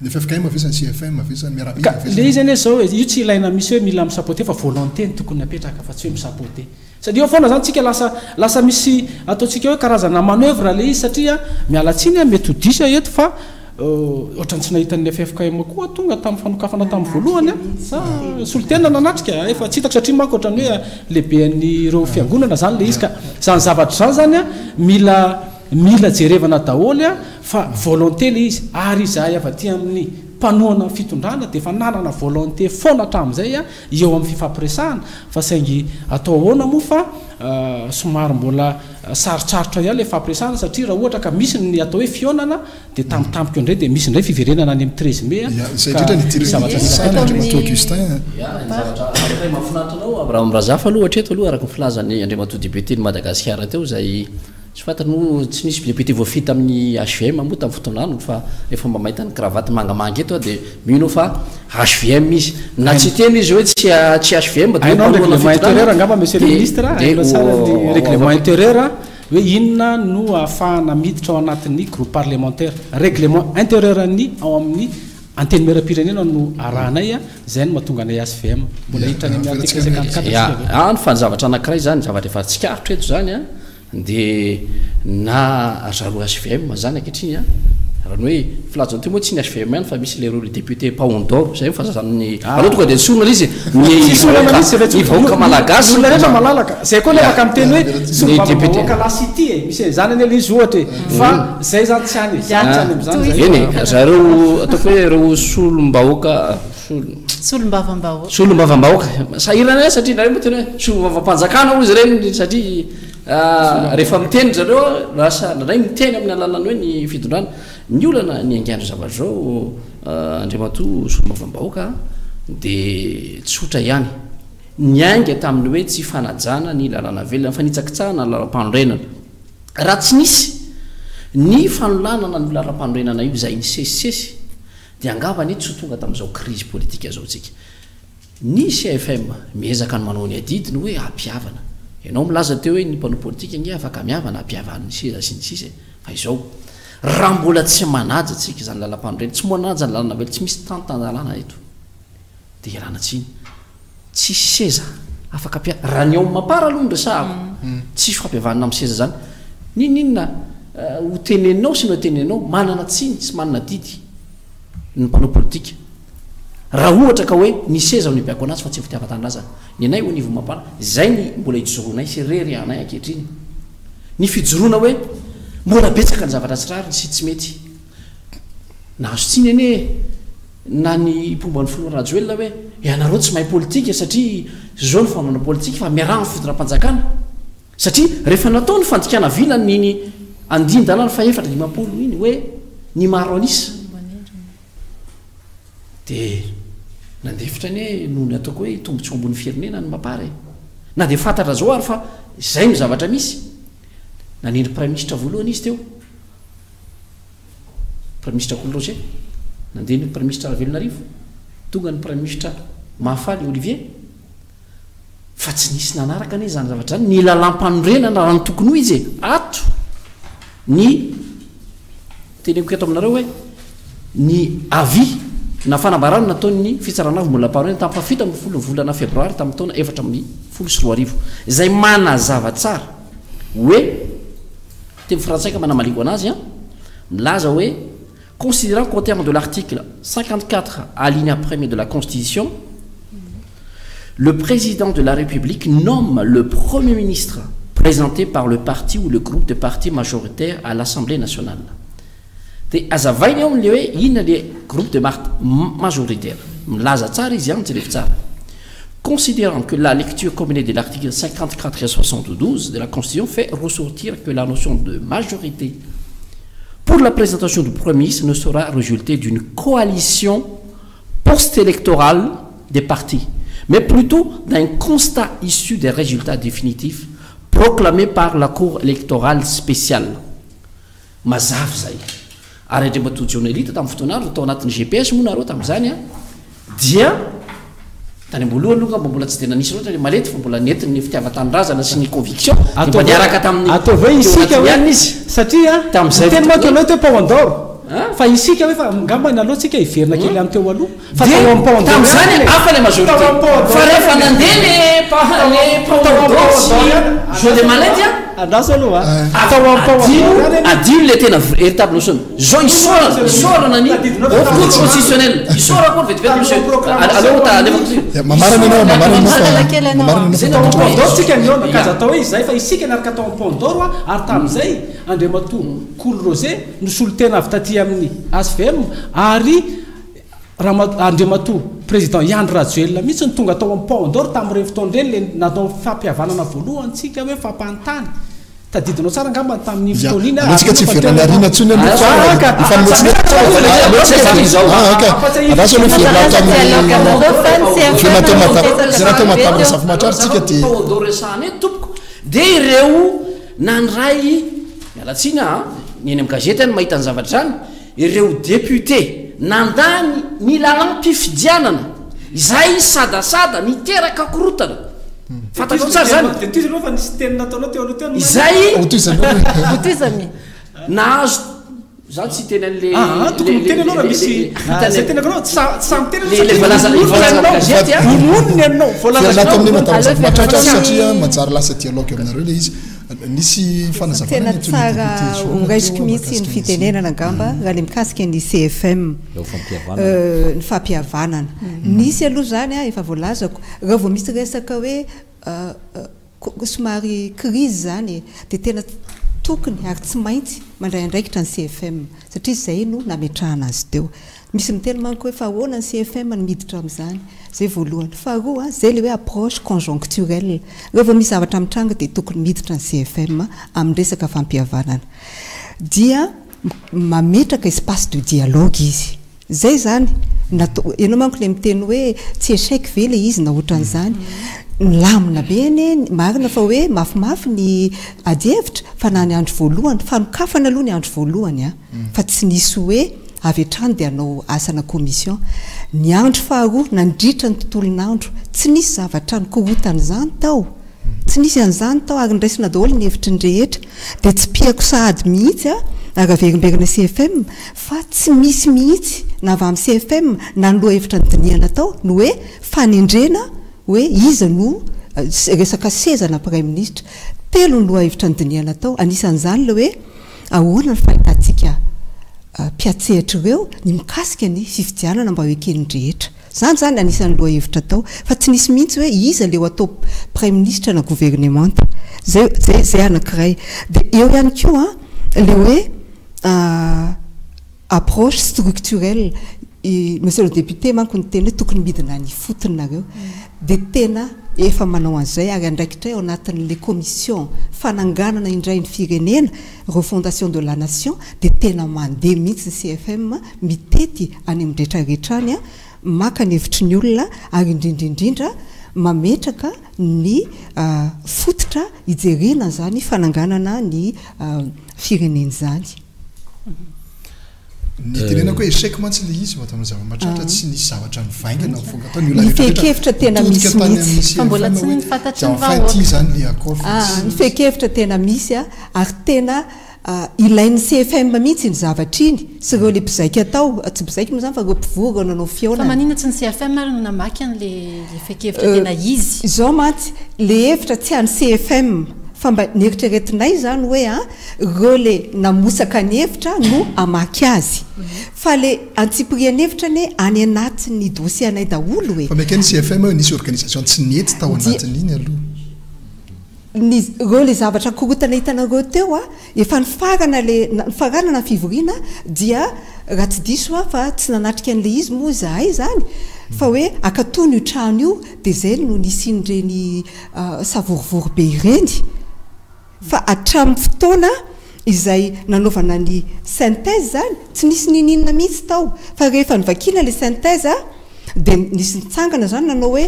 le FFKM avesany CFM avesany miaraka le izy ane zao io tsy ilaina misy hoe mila misapoter fa volonté ny tokony apetraka fa tsy hoe misapoter satria eo foana zany tsika lasa misy ataontsika hoe karazana manœuvre le izy satria mialatsiny mety hodisa eto fa ohatrany tsy nahitan'ny FFKM koa tonga tamin'ny fanokafana tamin'ny voalohany sa solitena nanatrika efa tsy hitako satria manko ohatrany hoe lehiben'ny reo fiangonana zany le izy ka zany zavatra zany zany a mila jerevana daholy a fa volonté le izy ary izahay avy aty amin'ny mpanohana fitondrana de efa nanana volonté foana hatramin'izay a eo amin'ny fifampiresahana fa saingy atao ahoana moa fa somary mbola sarotsarotra ihany le fampiresahana satria raha ohatra ka misy ny atao hoe fionana de tampotampoka indray de misy indray fiverenana any amin'ny 13 mai mahafinaritra anao Abraham Razafa aloha hatreto aloha araka ny filazany Andriamatoa député ny Madagasikara teo zay tsy fantano tsy nisy député voafita amin'ny HVM moa tamin'ny fotoanano fa efa mba mahita ny cravaty mangamanga eto de mino fa HVM izy na tsy teny izy hoe tsy HVM règlement intérieur angamba monsieur le ministre règlement intérieur hoe inona no ahafahana miditra ao anatin'ny groupe parlementaire règlement intérieur ny ao amin'ny anteny mera-pirenena no arahanay a zay no mahatonga anay ASVM mbola hiditra ny article 54 ny fa ny zavatra anankiray zany zavatra efa tsikarotra eto zany a de na zaro ASVM zany ankehitriny a raha hoe filazany teo moa tsy ny HVM ihany fa misy le reo le député Paondor zay fa zany aloha tonga de nisonona izy ny vahoaka malagasy olona rehetra malalaka zay koa lefaka amin'ny teny hoe vahoaka lasity misy zany any izy ohatra fa zay zany tsy any zany eny zareo ataoko hoe reo solom-bahoaka solom-bavambahoaka sahirana satria nareo moa tena hoe solom-bavampanjakana ho izy reny satria rehefa miteny zareo lasa ray miteny amin'ny alalany hoe ny fitondrana ny olana ny angandro zavatra zao Andriamatoa solom-bavambahoaka de tsotra ihany ny ainga tamin'ny hoe tsy fanajana ny lalàna velona fa nitsakitsahana ny lalam-panorenana raha tsy nisy ny fanolanana ny lalam-panorenana io zay ny sesisesy de angavany tsy tonga tamin'izao crise politique zao tsika ny CFM miezaka ny manao ny adidiny hoe ampiavana ianao milaza teo hoe ny mpanao politika nge afaka miavana ampiavan'ny seza sy ny sisa fa izao raha mbola tsy manaja tsika zany lalam-panorenana tsy manaja ny lalàna velona tsy misy tantanalàna eto de iarana tsiny tsisy seza afaka raha ny ao mapara aloha nresahako tsisy fampiavanana amin'ny seza zany ninina ho tenenao sy no tenenao manana tsiny sy manana didy ny mpanao politika raha ohatra ka hoe ny seza ny mpiako anazy fa tsy fitiavatanaza ny anay ho nivo mapana zay ny mbola hijoroanay sy rery anay ankehitriny ny fijoroana hoe mbola betsaka ny zavatra tsy rariny sy tsy mety nahazo tsiny ene na ny mpomba ny finoana rajoelona hoe ianareo tsy mahay politika satria zao ny fanona politika fa miarahany fitondram-panjakana satria rehefa natao ny fandikana vilany niny andin-dalàna fa efatra 50 iny hoe ny maro anisa de nandefitra ny hoe noho ny ataoko hoe tombotsy ambony firenena ny mapara na de fantatra zao ary fa zay ny zavatra misy nanendry prime ministre voalohany izy teo prime ministre Cool Roger nandeha ny prime ministre Ravelonarivo tonga ny premier ministre mahafaly Olivier fa tsy nisy nanaraka ane zany zavatra zany ny lalam-panorena raha ny tokony ho izy ato ny teneko eto aminareo hoe ny avis na fanambarana nataony fitsarana avy mbola parole tamin'ny fafito amby folo volana febroary tamin'ny taona 7 izay manazava tsara hoe teny frantsayka manamaliko anazy milaza hoe considérant qu'au terme de l'article 54 alinéa 1er de la Constitution, le président de la République nomme le Premier ministre présenté par le parti ou le groupe de partis majoritaires à l'Assemblée nationale. Le groupe de majoritaire. Considérant que la lecture combinée de l'article 54 et 72 de la Constitution fait ressortir que la notion de majorité pour la présentation du Premier ministre ne sera résulter d'une coalition post-électorale des partis, mais plutôt d'un constat issu des résultats définitifs proclamés par la Cour électorale spéciale. Mazava zay. Ary rehefa journaliste tamin'ny fotoanandro tao anatin'ny GPS moa nareo tamin'izany dia tany ambolohany aloha mbola tsy de nanisy loatra malety fa mbola nentiny ny fitiavan-tanindrazana sy ny conviction mba niaraka tamin'ny atao isika hoe satria tamin'izay teny manko anao teo Pau-d'Or fa isika hoe fa ngamba ny aloha tsika iverina kely amin'ny teo aloha fa tao amin'ny Pau-d'Or tamin'izany hafa le majorité fa rehefa nandeha le Pau-d'Or jeu de malady andaso aloha atao amin'ny Pau-d'Or adino le tena véritable notion zao isorana ny cour constitutionnelle isora koa vetivety monsieur alors ta tsika niona kaza atao hoe izay fa isika niaraka atao amin'ny Pau-d'Or ary tamin'izay Andriamatoa Cool Rosé nosolo tena avy taty amin'ny ASVM ary Andriamatoa président Yandry Rajoelina mihitsy ny tonga atao amin'ny Pau-d'Or tamin'ireny fotoan'ireny le natao fampihavanana voalohany tsika hoe fampahantany tadidinao tsara ngamba tamin'ny fotoan'iny atsika tsy iverina arina tsony tompoko dia ireo nandray mialatsina ny eny amin'ny gazety any mahita ny zavatra zany ireo député nandany ny lalam-pifidianana izay sadasada niteraka korotana fantatro tsara zany izay nahazo za tsy teny an'le tokony teny anao raha misy zay teny anao samy teny matratra satria matsara lasa dialogue aminareo le izy nisy tena tsara ongaisiko mihitsy ny fitenenana ngamba raha le mikasika ny CFM ny fampihavanana nisy aloha zany efa voalazako raha vao misy resaka hoe somary crise zany dia tena tokony ary tsy maintsy mandray andraikitra ny CFM satria zay no nametrahana azy teo misy miteny manko hoe fa ahoana ny CFM ny miditra amin'izany zay voalohany faharoa zay le hoe approche conjoncturelle raha vao misy zavatra mitranga dia tokony miditra ny CFM amin'ny resaka fampihavanana dia mametraka espace de dialogue izy zay zany ianao manko le miteny hoe tsy échec ve le izy na ohatran'izany lamina beny marina fa hoe mafimafy ny adievitra fa na ny andro voalohany fa nokafana aloha ny andro voalohany fa tsy nisy hoe avy hatrany dia anao asana commission ny andro faharoa nandritra ny tontolon'andro tsy nisy zavatra nikorotana zany tao tsy nisy an'izany tao ary niraisina daholo ny hevitry ny rehetra dia tsy piako sahady mihitsy ary averimberina CFM fa tsy misy mihitsy na avy amin'ny CFM na ny loha hevitra ny diniana tao no hoe fanendrena hoe iza no resaka sezana Premier Ministre telo ny loha hevitra ny diniana tao anisan'izany le hoe ahoana ny fahitantsika mpiatsehatra ireo ny mikasika ny fifidianana mba hoekeny rehetra zany anisan'ny loha hevitra tao fa tsy nisy mihitsy hoe iza le ho atao Premier Ministre na gouvernement zay anankiray dia eo ihany koa le hoe approche structurelle monsieur le député manko ny teny hoe tokony midina ny fotonareo dia tena efa manao an'izay ary andraikitray ao anatin'le commission fananganana indray ny firenena refondation de la nation dia tena mandeha mihitsy ny CFM mitety any amin'ny rehetrarehetrany maka ny hevitry ny olona ary indrindraindrindra mametraka ny fototra hijerena zany fananganana ny firenena zany ny tenenako hoe échec mantsy le izy mba tamin'ny zava-mahatratra tsy nisy zavatra mivaingana fonga atao ny olona ny fekevitra tena misy mihitsy fa mbola tsy fantatry ny enfin ty zany le accord ny fekevitra tena misy a ary tena ilain'ny CFM mihitsy ny zavatra iny sy ireo le mpizaika atao tsy mpizaika moa zany fa ireo mpivory nanao fa fiona manina tsy ny CFM ary no namaky an'le fekevitra tena izy izao mantsy le hevitra tsy any CFM fa mba nieritreretinay zany hoe a ireo le namosaka ny hevitra no amaky azy fa le antsipirian'ny hevitra ny any anatin'ny dossier anay daholo hoe fa mekany CFM hoe nisy organisation tsy nety tao anatin'iny aloha ireo le zavatra korotana hitanareo teo a efa nifaranana na fivoriana dia raha tsy diso a fa tsy nanatrika an'le izy moa zahay zany fa hoe akatony io trano io dia zay no nisindreny savorivory be ireny fa atramin'ny fotoana izay nanaovana ny synthèse zany tsy nisy nininina mihitsy tao fa rehefa nivakina le synthèse dia nisy nitsangana zany nanao hoe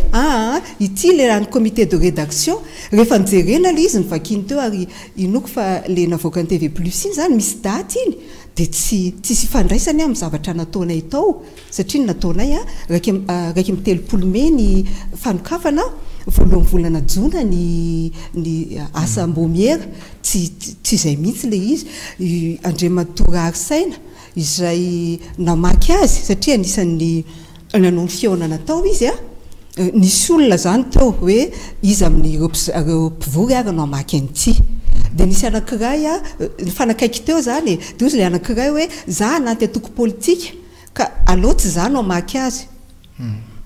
ity le raha ny comité de rédaction rehefa nijerena le izy nivakiny teo ary inoko fa le navoaka ny TV plus iny zany misy daty iny dia tsisy ifandraisany amin'ny zavatra nataonay tao satria nataonay raiky mitelopolo me ny fanokafana voalohany volana jona ny asa mbomiera tsy izay mihitsy le izy Andriamatora Arisaina izay namaky azy satria anisan'ny nanao ny fiaonana tao izy nisy olona zany teo hoe izy amin'ireo mpivory ary no amaky an'ity dia nisy anankiray fanakaiky teo zany dia ozy le anankiray hoe za anaty atoko politika ka aleo tsy za no amaky azy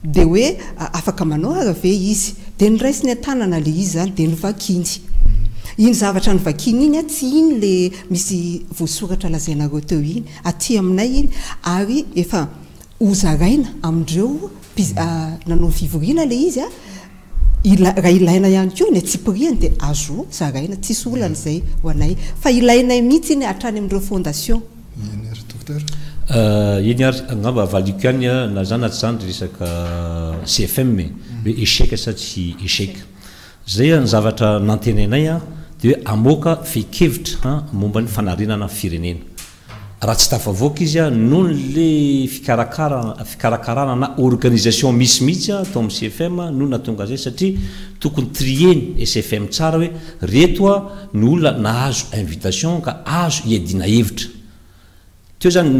dia hoe afaka manao ary ve izy dia niraisy ny an-tanana le izy zany dia nivakiny iny zavatra nivakiny iny tsy iny le misy voasoratra lazainareo teo iny aty aminay iny ary efa hozaraina amindreo nanao fivoriana le izy raha ilaina ihany koa ny atsipiriany dia azo zaraina tsisy olana zay ho anay fa ilainay mihitsy iny hatrany amindreo fondation iny ary docteur iny ary angamba valiko ihany na zany aty zany resaka CFM hoe échec sa tsy échec zay ny zavatra nantenainay dia hoe amoaka fekevitra momba ny fanarenana firenena raha tsy tafavoaka izy noho le fikarakarana na organisation misy mihitsy atao amin'ny CFM no natonga zay satria tokony trieny CFM tsara hoe reto ny olona nahazo invitation ka azo iadina hevitra teo zany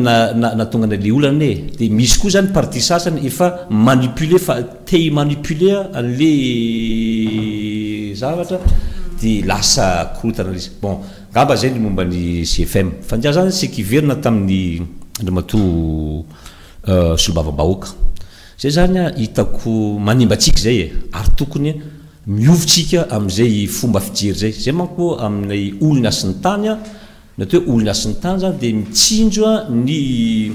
natonga nale olana dia misy koa zany parti sasany efa manipule fa te manipule an'le zavatra dia lasa korotana izy bon ngamba zay ny momba ny CFM fa ndia zany sekiverina tamin'ny Andriamatoa solobavambahoaka zay zany hitako manimbatsika zay ary tokony miovitsika amin'izay fomba fijery zay manko aminay olona sy ny tany natao hoe olona sy ny tany zany dia mitsinjo ny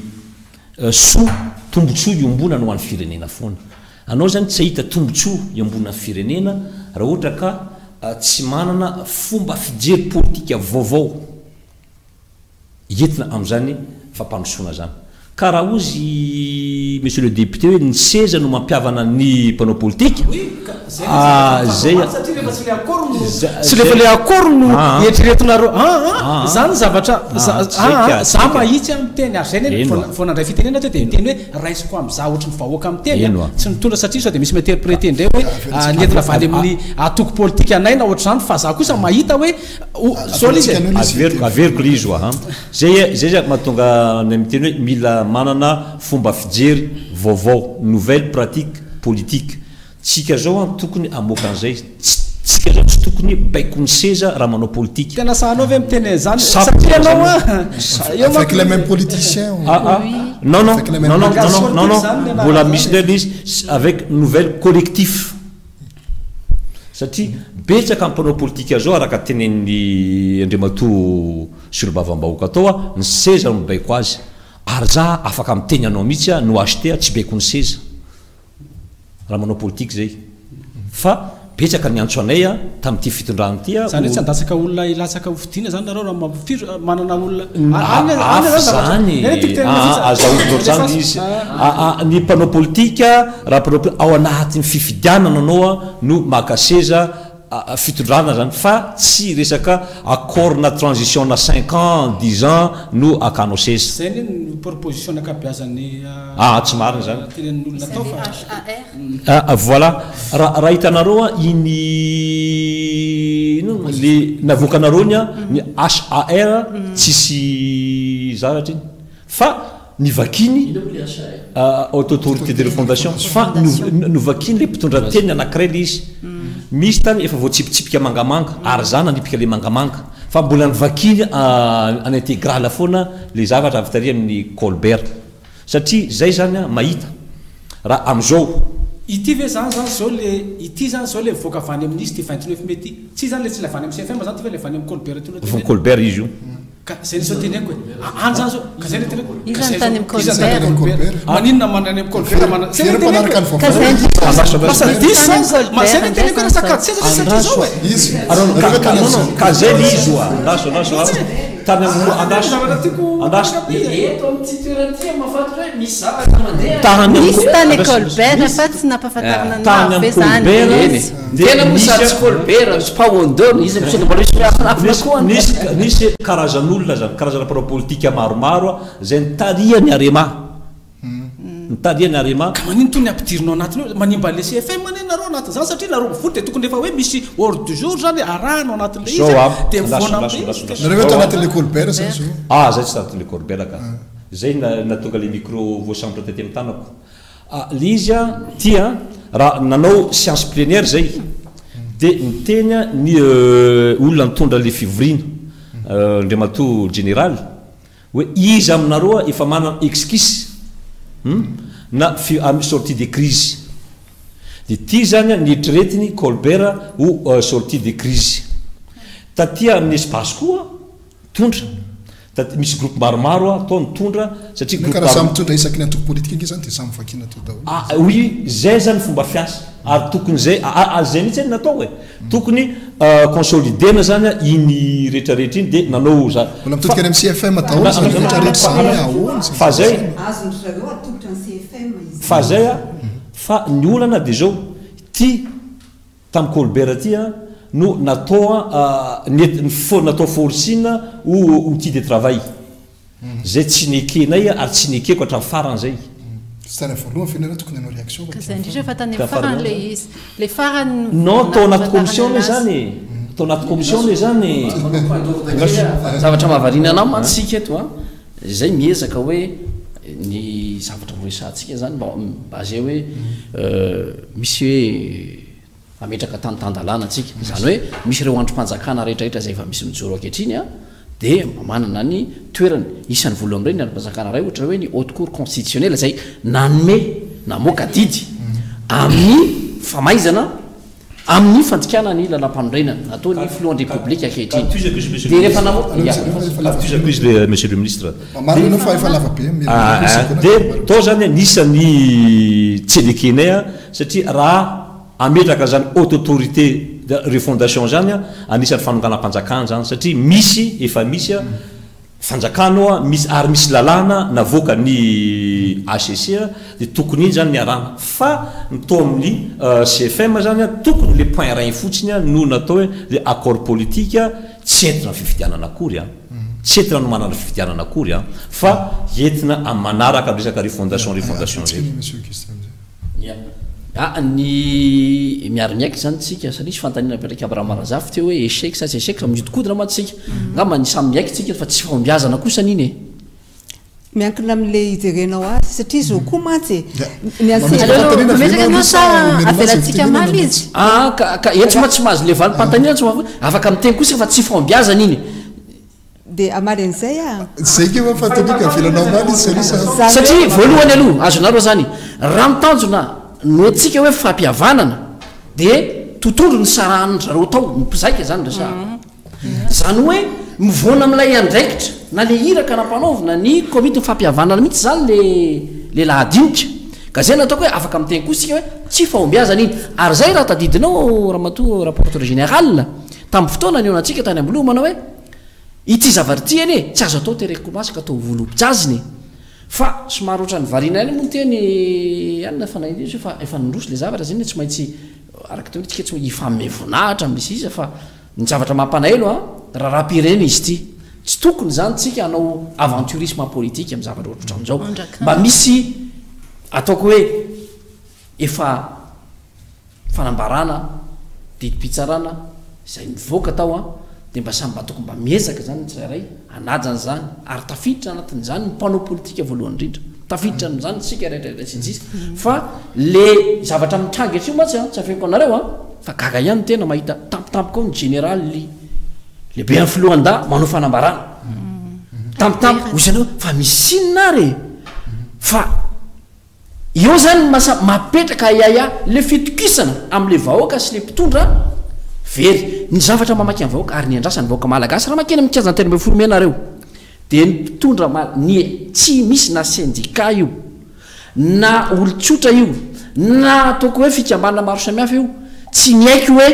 tombotsoa iombona no an'ny firenena foana anao zany tsy ahita tombotsoa iombona ny firenena raha ohatra ka tsy manana fomba fijery politika vaovao entina amin'izany fampanosoana zany ka raha ozy monsieur le député hoe ny seza no mampiavana ny mpanao politika zay tsy rehefa le accord no eritreretinareo zany zavatra za mahitsy amin'ny teny ary zay vao nandray fitenena teo dia miteny hoe raisiko amin'za ohatry ny vahoaka amin'ny teny tsy nitondra satria sao dia misy interprété ndray hoe nentina valy amin'ny atoko politika anay na ohatra zany fa za kosa mahita hoe zao izy averiko le izy oa zay zay mahatonga ny miteny hoe mila manana fomba fijery vaovao nouvelle pratique politique tsika zao tokony amoaka an'izay tsika zao tsy tokony baiko ny seza raha manao politique tena sahanao ve miteny zany satria anao avec les mêmes politiciens non mbola misy ndray izy avec nouvelle collectif satria betsaka amin'ny mpanao politika zao araka tenen'ny Andriamatoa solobavambahoaka atao ny seza no baiko azy ary za afaka miteny anao mihitsy no acheté tsy baiko ny seza raha manao politique zay fa betsaka ny antso anay tamin'ity fitondrana ity zany hoe tsy andatsaka olona ilatsaka hofidiana zany nareo raha manana olona zany azahototra zany izy ny mpanao politika raha mpanao ao anatin'ny fifidianana anao no maka seza fitondrana zany fa tsy resaka accordna transition na 5 ans 10 ans no akanao seza zay ny proposition nakabiazany tsy marina zany tenen'olona tao fa voilà raha hitanareo iny le navoakanareo ny HAR tsisy zavatra iny fa ny vakiny autorité de refondation fa novakiny le mpitondra teny anankiray le izy misy tany efa voatsipitsipika mangamanga ary zany anipika le mangamanga fa mbola nivakiny en intégral foana le zavatra avy taria amin'ny Colbert satria zay zany mahita raha am'izao ity ve zany zao le ity zany zao le mivoaka avany amin'izy ty 29 mai ty tsy zany le tsy lavany amin'ny CFM zany ty fa le avany amin'ny Colbert von Colbert izy io zay nisao teneko hoe any zany zao ka zay le teneko izany tany amin'ny Colbert maninona manany amin'ny Colbert manaraka ny ka zay le izy oa andaso tany misy tany Colbert fa tsy nampahafantarana tany Colbert tena mosatsy Colbert sy Pawondon izy nisy karazan'olona zany karazana parapolitika maromaro zay nitariany arema nitariany arema ka manino tony ampidirinao anatiny manimba le CFM maneno nareo anatiny zany satria nareo mivory de tokony efa hoe misy ordre du jour zany arahanao anatin'le izy de mivona nareo eto anatin'le Colbert zany zao zay tsy tanatin'le Colbert ka zay natonga le micro voasambatra tety amin'ny tanako le izy tia raha nanao science plénière zay de nitenya ny olona nitondra le fivorina ndriamatoa général hoe izy aminareo efa manana excuse na sortie de crise de ty zany nietreretiny Colbert o sortie de crise tatia amin'ny espace koa tondra misy groupe maromaro atao nitondra satria groupe samy mitondra isaky ny antoko politika iny zany de samy vakina to daholo oui zay zany fomba fiasa ary tokony zay zay mihitsy any natao hoe tokony consolidena zany iny rehetrarehetra iny de nanao za mbola mitodika any amin'ny CFM daholo zany rehetrarehetra zany ahoana fa zay fa zay fa ny olana de zao ty tamin'ny Colbert ty no natao natao forcine outil de travail zay tsy nekenay ary tsy nekeko hatramin'ny farany zay tany voalohany fianarana tokony anao réaction zay indrindra fa tany farany le izy le farany non tao anaty commission le zany tao anaty commission le zany zavatra mahavariana anao mantsika eto zay miezaka hoe ny zavatra voasantsika zany basé hoe misy hoe ametraka tantandalana atsika zany hoe misy reo androm-panjakana rehetrarehetra zay efa misy mijoro ankehitriny de manana ny toerany isan'ny voalohany reny androm-panjakana ray ohatra hoe ny haute cour constitutionnelle zay nanome namoaka didy amin'ny famaizana amin'ny fandikana ny lalam-panorenana atao ny filohan'ny république ankehitriny de rehefa monsieur le ministre marina fa efa lava be de tao zany nisany tselekenay satria raha ametraka zany haute autorité de refondation zany anisan'ny fanonganam-panjakana zany satria misy efa misy fanjakanao misy ary misy lalàna navoaka ny HCC de tokony iny zany ny arana fa nitao amin'ny CFM zany tokony le point rain fotsiny no natao hoe le accord politique tsy entina fifidianana akory tsy entina no manana fifidianana akory fa entina amin'ny manaraka resaka refondation zay ny miarimiaiky zany tsika satria sy fantanina mpiaraiky Abraham-Marazafy teo hoe échec sa tsy échec fa miodikodina matsika ngamba ny samy miaiky tsika fa tsy fambiazana kosa an'iny e miankina amin'le ijerenao azy satria zao koa mantsy metraka anao sa avelatsika maly izy ka etsy ma tsy mahazo le valy pantanina tsy afaka miteny kosa fa tsy fambiazana iny de amary an'izay zay ke mafatanика avelanao maly izy satria voalohany aloha azonareo zany raha mitanjona no atsika hoe fampihavanana de totondro ny sarahany zareo tao mipizaika zany resa zany hoe mivona am'ilay andraikitra na le iraka nampanaovina ny komity fampihavanana mihitsy zany le lahadinika ka zay nataoko hoe afaka miteny kosika hoe tsy fahombiazana iny ary zay raha tadidinao ramatoa rapporteur général tamin'ny fotoana ny onatsika tany amboloha manao hoe ity zavary ty eny e tsy azo atao terekomasika atao volom-pijaziny fa somary ohatrany variana any moa teny anina fanainy izy fa efa nindroso le zavatra zany tsy maintsy araka teo tsika tsy ifame vonahitra am'lisy izy fa ny zavatra mampanaelo a raha-pireny izy ty tsy tokony zany tsika anao aventurisme politique amin'ny zavatra ohatrotran'izao mba misy ataoko hoe efa fanambarana didi-pitsarana izay mivoaka tao a de mba samy mba toko mba miezaka zany tsirairay anajany zany ary tafiditra anatin'izany ny mpanao politika voalohany indrindra tafiditra n'izany sika rehetrarehetra sintsisy fa le zavatra mitrangatra io matsy a tsy afeko anareo a fa gaga ihany tena mahita tampotampoka ao ny général lehibe amin'ny filohanda manao fanambarana tampotampoka ozy anao fa misinina ary fa eo zany mapetraka ayaya le fitokisana am'le vahoaka sy le mpitondra very ny zavatra mamaky amin'ny vahoaka ary ny andrasany vahoaka malagasy raha makeny amikazana tena mbe folo menareo de ny mpitondra ny tsy misy na syndicat io na olotsotra io na ataoko hoe fikambanana maro samihafa io tsy ny aiky hoe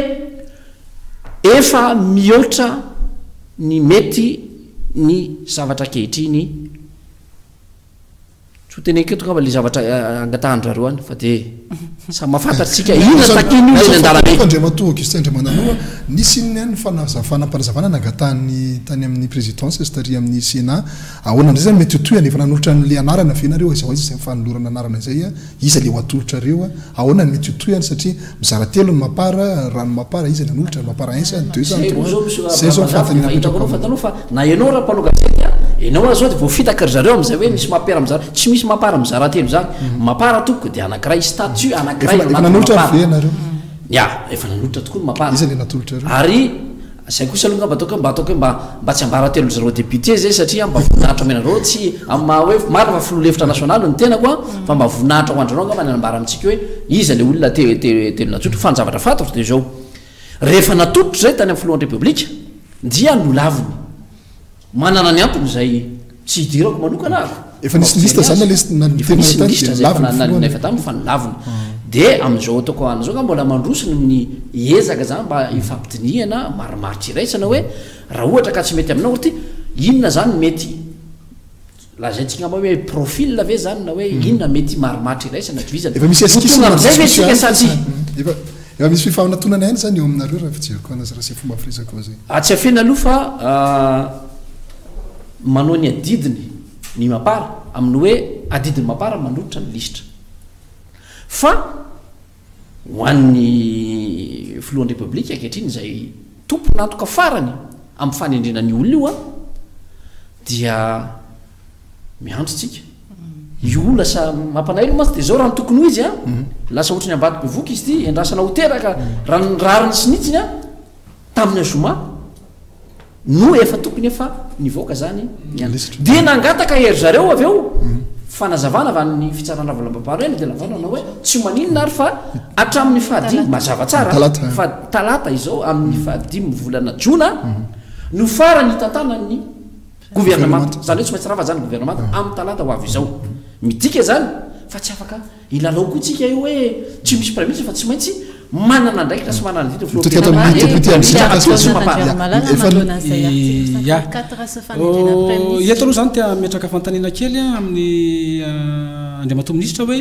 efa mihoatra ny mety ny zavatra kehitriny tsy hoteneko eto ka le zavatra angatahandrareo any fa de sa mahafantatsika ina takiny io le andalanaandriamatoaka izy tandriamananoa nisy iny any fanampanazavana nangatany tany amin'ny présidence sy tary amin'ny sénat ahoana am'zay zany mety hotoy efa nanolotra n'le anarana venareo iza izy zay fanolorana anarana zay a iza le ho atolotra reo a ahoana ny mety hotoy any satria mizara telo ny mapara rano mapara iza ny anolotra ny mapara insa 2 fa na ianao raha mpanogasety ianao zao de voafitaka ry zareo am'zay hoe misy mapera mizara tsy misy mapara mizara telo zany mapara toko de anakiray statut anakiray efa nanolotra venareo ya efa nanolotra tokoa ny mapara iza le natolotra reo ary zay kosa aloha mba ataoko mba ataoko hoe mba tsy ambara telo zareo député zay satria mba voninahitra menareo tsy ama hoe maro fa filohelevitra nasionaly ny tena koa fa mba voninahitra ho andronao nga manambara amintsika hoe iza le olona telo natsotra fa ny zavatra fantatro de zao rehefa natototro zay tany amin'ny filohan'ny république dia nolaviny manana ny antony zay tsy hidirako manokana ako efa nisy lista zany efa tamy fa nilaviny de am'izao ataoko an'izao ka mbola mandrosony ny ezaka zany mba ifampidinihana maromaritra iraisana hoe raha ohatra ka tsy mety aminao oty inona zany mety lazayntsika mba hoe profil ve zany na hoe inona mety maromaritra iraisana tovizana efa misy am'zay ve tsika sady efa misy fifaminatonana ihany zany eo aminareo raha fijeriko anazy raha sy fomba firesaka zay tsy afena aloha fa manao ny adidiny ny mapara amin'ny hoe adidiny mapara manolotra ny listra fa ho an'ny filohan'ny république ankehitriny zay tompony antoka farany amin'ny fanendrenany olona io a dia miandro tsika io lasa mampanay ilo matsy de zao raha ny tokony ho izy a lasa ohatrany ambadiky voky izy ty endrasana hoteraka rariny sinitsiny a tamin'ny azoma no efa tokony efa nivoaka zany de nangataka hery zareo avy eo fanazavana avany fitsarana volambaparo eny de lavanana hoe tsy maninona ary fa hatramin'ny fahadimy mazava tsara fa talata izao amin'ny fahadimy volana jona no farany hitantanany gouvernement zany hoe tsy maintsy raha fa zany gouvernement amin'ny talata ho avy izao midika zany fa tsy afaka ilalao koa tsika io hoe tsy misy prémisy fa tsy maintsy manana ndraiky rasy manana eto aloha zany tia metraka fantanina kely amin'ny andriamato minisitra hoe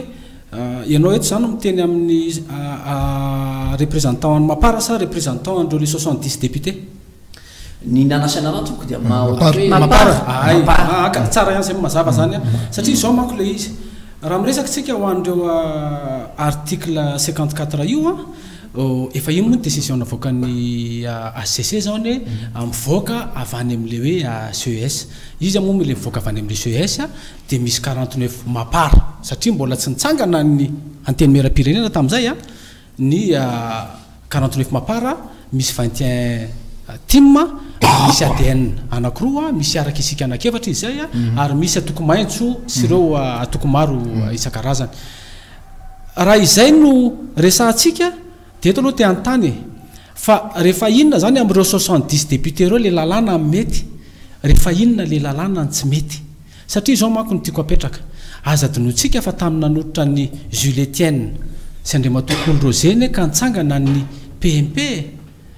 ianao eto zany miteny amin'ny représentant ny mapara sa représentant andreo le 70 député ny nanasana anatoko dia tsara ihany zay mazava zany a satria zao manko le izy raha miresaky tsika ho an'ireo article 54 io a efa ino moa ny décision navoakany ACC zany hoe mivoaka avany am'le hoe CES izy moa mile mivoaka avany am'le CES a de misy 49 mapara satria mbola tsy nitsangana ny anteny mera-pirenena tam'izay a ny 49 mapara misy 21 timma misy ADN anakiroa misy araka isika anakefatra izy zay a ary misy atoko maintso sy ireo atoko maro isan-karazany raha izay no resahantsika de eto aloha te antany fa rehefa inona zany am'ireo 70 député reo le lalàna mety rehefa inona le lalàna ny tsy mety satria zao manko ny tiako apetraka aza dinotsika fa tamin'ny nanototra ny Jules Etienne sy Andriamatoa Coly Roseny ka nitsangana ny PMP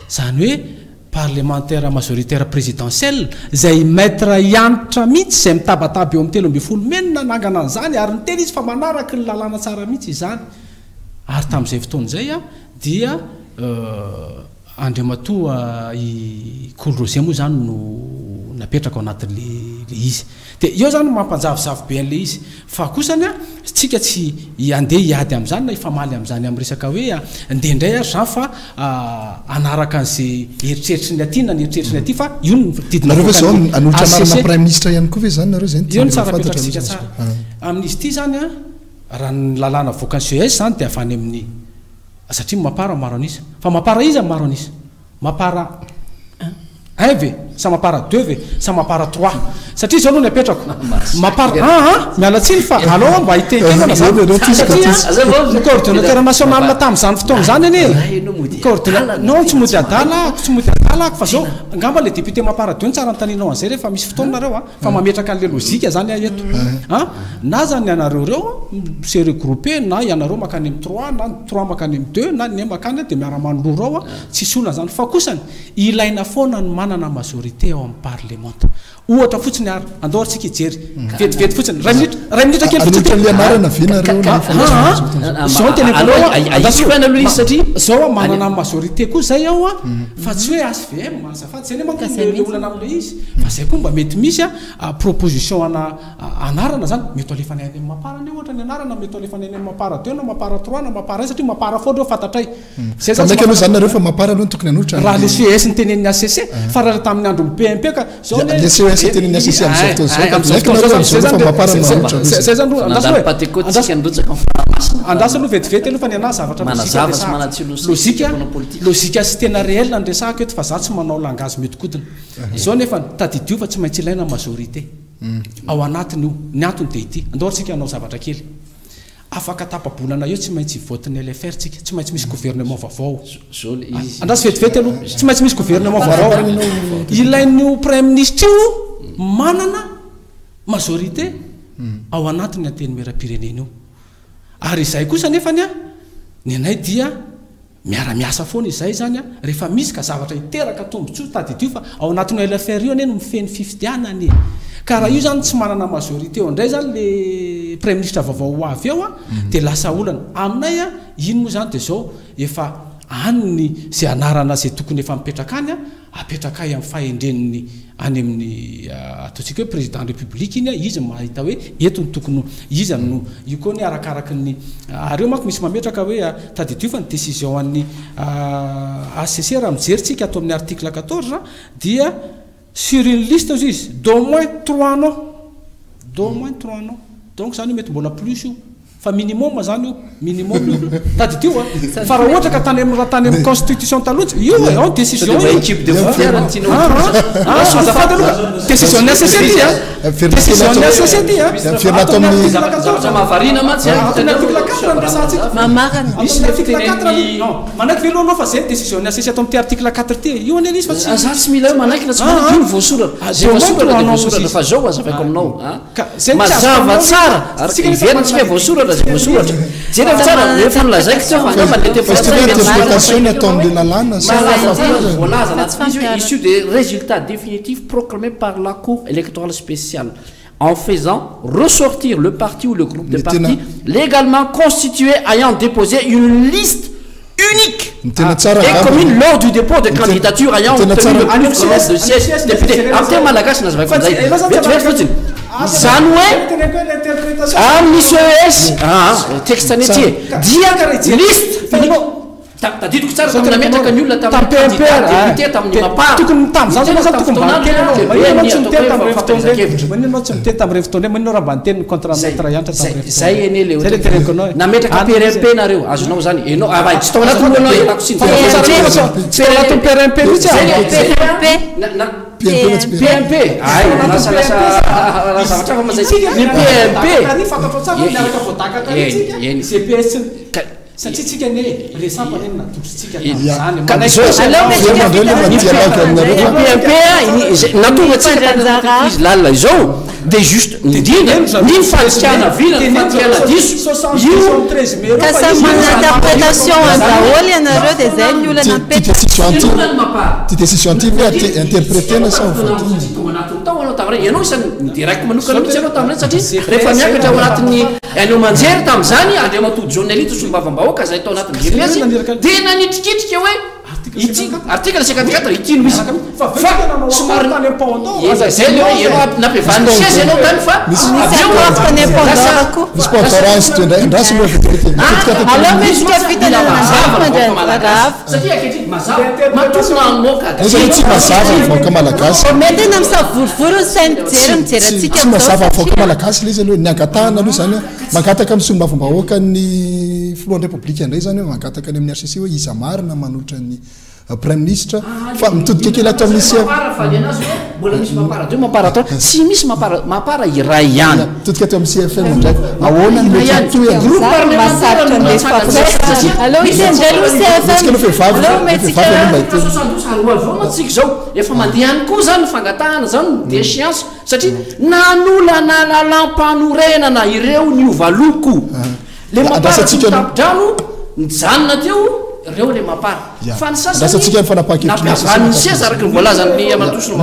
zany hoe parlementaire majoritaire présidentielle zay maître ianitra mihitsy zay mitabataba eo amin'ny 3 nanangana an'izany ary niteny izy fa manaraky ny lalàna tsara mihitsy izany ary tamin'izay fotoana zay a dia andriamatoa i Cool Rosé moa zany no napetraka ao anatin'le izy dia eo zany mampanjavozavo be an'le izy fa kosany a tsika tsy andeha hiady amin'izany na ifamaly amin'izany amin'ny resaka hoe ndeindray ary zany fa anaraka an'izay eritreritry ny aty na ny eritreritry ny aty fa io ny nareo zao anohitra marina prime ministre ihany koa ve zany nareo zany io ny tsara petratsika tsara amin'izy ity zany a raha ny lalàna voaka ny CES zany dia avany amin'ny satria mapara maro anisa fa mapara izy maro anisa mapara 1 ve sa mapara 2 ve sa mapara 3 satria zao aloha ny apetrako mapara miala tsiny fa alao mba hitentenana satria coordinateur national tamin'izany fotoana zany anie coordinateur tsy mody adala fa zao ngamba le député mapara 2 tsara nytaninao an'izay rehefa misy fotoana nareo fa mametraka an'le lozika zany eto na zany ianareo reo se regroupé na ianareo makany amin'ny 3 na 3 makany amin'ny 2 na ny makany dia miara-mandroro ao tsisy olona zany fa kosany ilaina foana ny manana majorité ao amin'ny parlement ohatra fotsiny ary andohatsika ijery vetivety fotsiny ray minitra kely fotsinylianarana ve nareo zao teny zao manana majorité koa zay ao a fa tsy hoe ASVM azafady zay le olana am'le izy fa zay koa mba mety misy a proposition anarana zany mety alefany any amin'ny mapara ny ohatra ny anarana mety alefany any amin'ny mapara 2 na mapara 3 na mapara 1 satria mapara fo reo fantatray zay zany nareo fa mapara aloha tokony anohitra raha le CES ny tenen'ny ACC fa raha tamin'ny andro PMP ka zao le CES tenen'ny ACC andasa aloha vetivety aloha fa ny ana zavatra lozika sy tena réel andresahako eto fa za tsy manao langage metikodina zao nefa tadidio fa tsy maintsy ilaina majorité ao anatiny io ny antony dia ity andohatsika anao zavatra kely afaka tapabolana eo tsy maintsy vote-ny LFR tsika tsy maintsy misy gouvernement vaovao andasy vetivety aloha tsy maintsy misy gouvernement vaovao ilain'io prime ministre io manana majorité ao anatiny anteny mera-pirenena io ary izay kosa nefany a ny anay dia miara-miasa foana izay zany a rehefa misy ka zavatra hiteraka tombontsoa tadidio fa ao anatin'ny LFR io anie no mifeny fifidianany ka raha io zany tsy manana majorité eo indray zany le prime ministre vaovao avy eo a dia lasa olana aminay a ino moa zany dia zao efa anyny zay anarana zay tokony efa mipetraka any a apetraka ay amin'ny fahendreniny any amin'ny ataontsika hoe président république iny a izy mahita hoe etony tokony izy no io koa ny arakaraky ny areo manko misy mametraka hoe tadidio fa ny décision an'ny ACC raha mijeryntsika atao amin'ny article 14 dia sur une liste izy izy d'au moins 3 noms donc zany mety mbola plus io fa minimum zany io minimum io tadidio fa raha ohatra ka tany amin'ny constitution taloha io ao décision décision nécessité décision nécessité mavarina mantsy manaky velo anao fa zay décision nécessité atao amin'ty article 4 ty io anie izy fa za tsy mila hoe manaiky na tsy manaky io voasoratra zay voasoratra dia voasoratra fa zao azavaiko aminao mazava tsara ary iverantsika voasoratra zay voasoratra zay rehefa tsara rehefa nolazaiko tsao fa angamba le interprétation atao amin'le lalàna voalaza anaty izy hoe issu des résultats définitifs proclamés par la Cour électorale spéciale en faisant ressortir le parti ou le groupe de partis légalement constitué ayant déposé une liste unique et commune lors du dépôt de candidature ayant obtenu le plus grand nombre de sièges députés. En termes malagasy nazavaiko an'izay vetivety fotsiny zany hoe amin'ny CES texte any aty dia liste tadidiko tsara tamin'ny nametraka ny olona tamin'nyté tamin'ny mapara tokony tam'zany zany tokony manino tsy miteny tamin'ireny fotoana manino raha mba niteny contre maître iantra zay ene le nametraka PRMP nareo azonao zany enao tsy tao anaty moanao elako sy tsy tao anaty PRMP mihitsy PMP ay nasalasa zavatra fa mazay ny PMP CPS satria tsika ne resampa reny natositsika zany PMP natonga tsika izy lalina izao de juste ndrindra ny fatikana vilany fatikana diso Kasa mana interprétation andraholy ianareo dia zay ny olana mipetraka décision antive interprétena sa ianao isany direct manokana mihitsy anao taminay satria rehefa miakatra ao anatin'ny anao manjery tamin'izany andre matody journaliste sombavambahoaka zay tao anatin'ny giriazy dia nanitrikitrika hoe article 54 itino misy somary zay le hoe ianao nampivan'ny siège ianao tany fa misy portorance toendrasy satria akehitriny mazava matokona amoka tsy mazava avoaka malagasy tsy mazava avoaka malagasy le izy aloha niangatahana aloha zany mangataka amin'ny sombavambahoaka ny filohan'ny république indray zany hoe mangataka ny amin'ny RCC hoe iza marina manolotra ny prime ministre fa mitodika kely atao misy mbola misy mamparadreo mamparatao tsy misy mampara iray ihany mitodika atao amin'ny CFM ndraiky ahoana ny matsika zao efa mandeha any koa zany fangatahana zany déchéance satria nanolana lalam-panorenana ireo ny ovaloko le mamparadrano nijanona teo reo le mapara fa ny sasansika fanapahakevitrinampiavan'ny siège araky ny voalazany amatosony